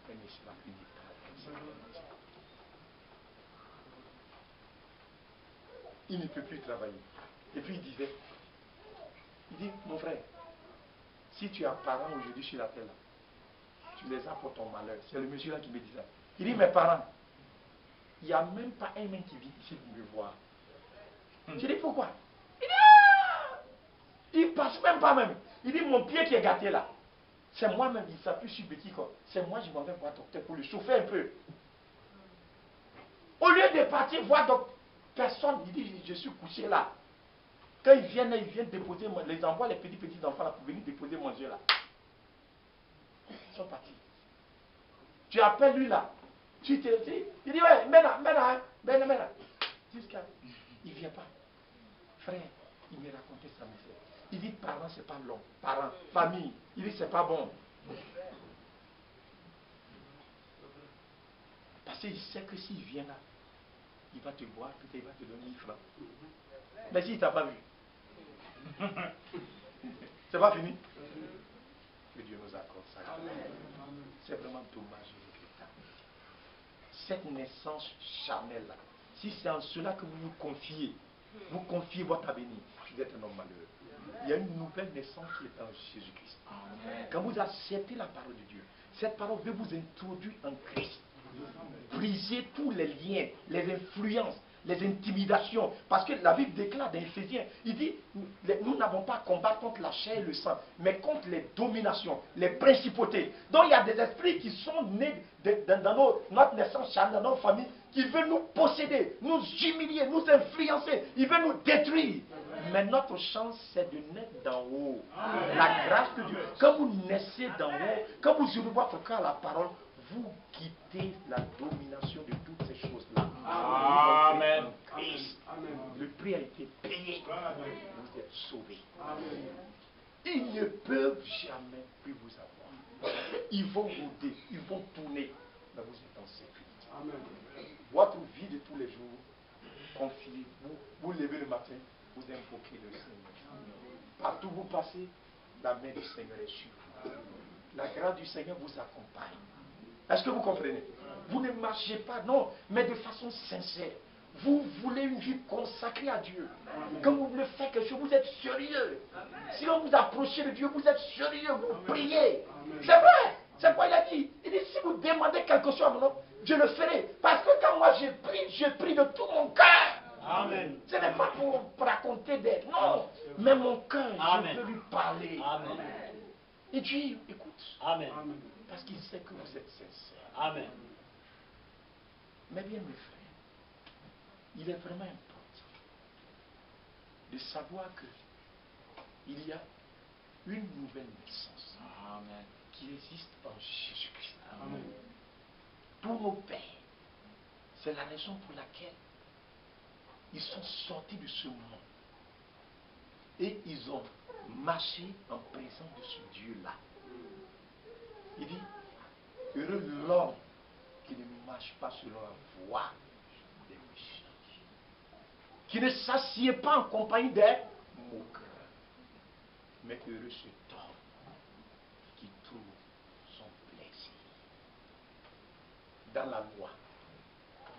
Elle ne sera plus d'état. Il ne peut plus travailler. Et puis il disait, mon frère, si tu as parents aujourd'hui sur la terre, tu les as pour ton malheur. C'est le monsieur là qui me dit ça. Il dit, mes parents, il n'y a même pas un mec qui vient ici pour me voir. Je dis, pourquoi? Il dit, ah! Il passe même pas même. Il dit, mon pied qui est gâté là, c'est moi-même, il s'appuie sur Betty quoi. C'est moi, je m'en vais voir docteur pour le chauffer un peu. Au lieu de partir voir docteur, personne, il dit, je suis couché là. Quand ils viennent déposer, les envoient les petits enfants là pour venir déposer manger là. Ils sont partis. Tu appelles lui là. Tu te dis, il dit, ouais, maintenant. Jusqu'à. Il ne vient pas. Frère, il me racontait sa misère. Il dit, parents, c'est pas long. Parents, famille. Il dit, c'est pas bon. Parce qu'il sait que s'il vient là, il va te voir, peut-être il va te donner 1000 francs. Mais s'il ne t'a pas vu, c'est pas fini. Que Dieu nous accorde ça. C'est vraiment dommage et regrettable. Cette naissance charnelle-là, si c'est en cela que vous vous confiez votre avenir, vous êtes un homme malheureux. Il y a une nouvelle naissance qui est en Jésus-Christ. Quand vous acceptez la parole de Dieu, cette parole veut vous introduire en Christ. Brisez tous les liens, les influences, les intimidations. Parce que la Bible déclare dans Éphésiens, il dit, nous n'avons pas à combattre contre la chair et le sang, mais contre les dominations, les principautés. Donc il y a des esprits qui sont nés dans notre naissance charnelle, dans nos familles, qui veulent nous posséder, nous humilier, nous influencer, ils veulent nous détruire. Mais notre chance, c'est de naître d'en haut. La grâce de Dieu. Quand vous naissez d'en haut, quand vous ouvrez votre cœur à la parole, vous quittez la domination de toutes ces choses-là. Amen. Le prix a été payé. Vous êtes sauvés. Ils ne peuvent jamais plus vous avoir. Ils vont rôder, ils vont tourner, mais vous êtes en sécurité. Votre vie de tous les jours, confiez-vous. Vous levez le matin, vous invoquez le Seigneur. Partout où vous passez, la main du Seigneur est sur vous. La grâce du Seigneur vous accompagne. Est-ce que vous comprenez? Vous ne marchez pas, non, mais de façon sincère. Vous voulez une vie consacrée à Dieu. Quand vous voulez faire quelque chose, vous êtes sérieux. Si on vous approchez de Dieu, vous êtes sérieux, vous priez. C'est vrai. C'est quoi il a dit? Il dit, si vous demandez quelque chose à mon nom, je le ferai. Parce que quand moi je prie de tout mon cœur. Amen. Ce n'est pas pour raconter des... Non, mais mon cœur, je veux lui parler. Amen. Et Dieu écoute. Amen. Parce qu'il sait que vous êtes sincère. Amen. Mais bien mes frères, il est vraiment important de savoir que il y a une nouvelle naissance. Amen. Qui existe en Jésus-Christ. Amen. Pour nos pères, c'est la raison pour laquelle ils sont sortis de ce monde. Et ils ont marché en présence de ce Dieu-là. Il dit, heureux l'homme qui ne marche pas selon la voie des méchants, qui ne s'assied pas en compagnie des moqueurs, Mais heureux cet homme qui trouve son plaisir dans la loi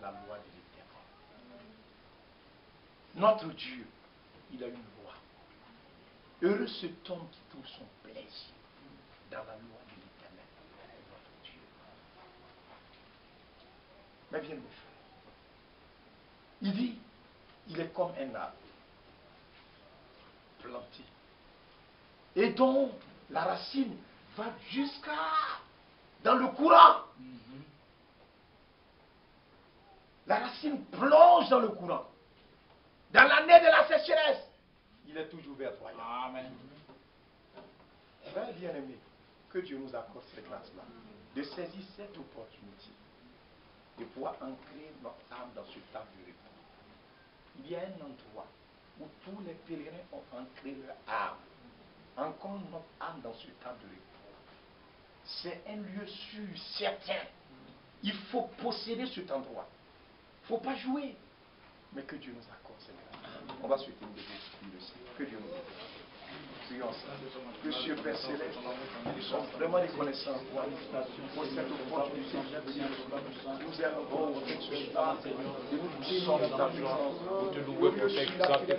de l'Éternel. Notre Dieu, il a une loi. Heureux cet homme qui trouve son plaisir dans la loi de l'Éternel, notre Dieu. Mais bien, mes frères, il dit, il est comme un arbre planté et dont la racine va jusqu'à dans le courant. La racine plonge dans le courant. Dans l'année de la sécheresse, il est toujours verdoyant. Amen. Frères bien-aimés, que Dieu nous accorde cette grâce-là, de saisir cette opportunité, de pouvoir ancrer notre âme dans ce temps de repos. Il y a un endroit où tous les pèlerins ont ancré leur âme. Encore notre âme dans ce temps de repos. C'est un lieu sûr, certain. Il faut posséder cet endroit. Il ne faut pas jouer. Mais que Dieu nous accorde cette grâce. On va souhaiter une bénédiction. Que Dieu nous accorde. Prions ensemble. Monsieur Père Céleste, nous sommes vraiment reconnaissants pour cette opportunité. Nous aimons ce soir et nous disons dans ta présence. Pour te louer, pour t'exalter.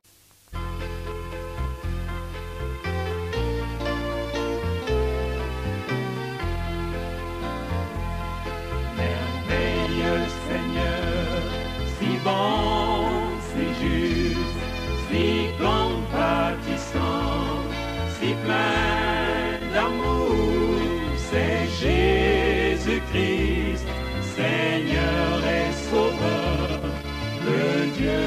Merveilleux Seigneur, si bon, si juste, si compatissant, si plein d'amour, c'est Jésus-Christ, Seigneur et Sauveur, le Dieu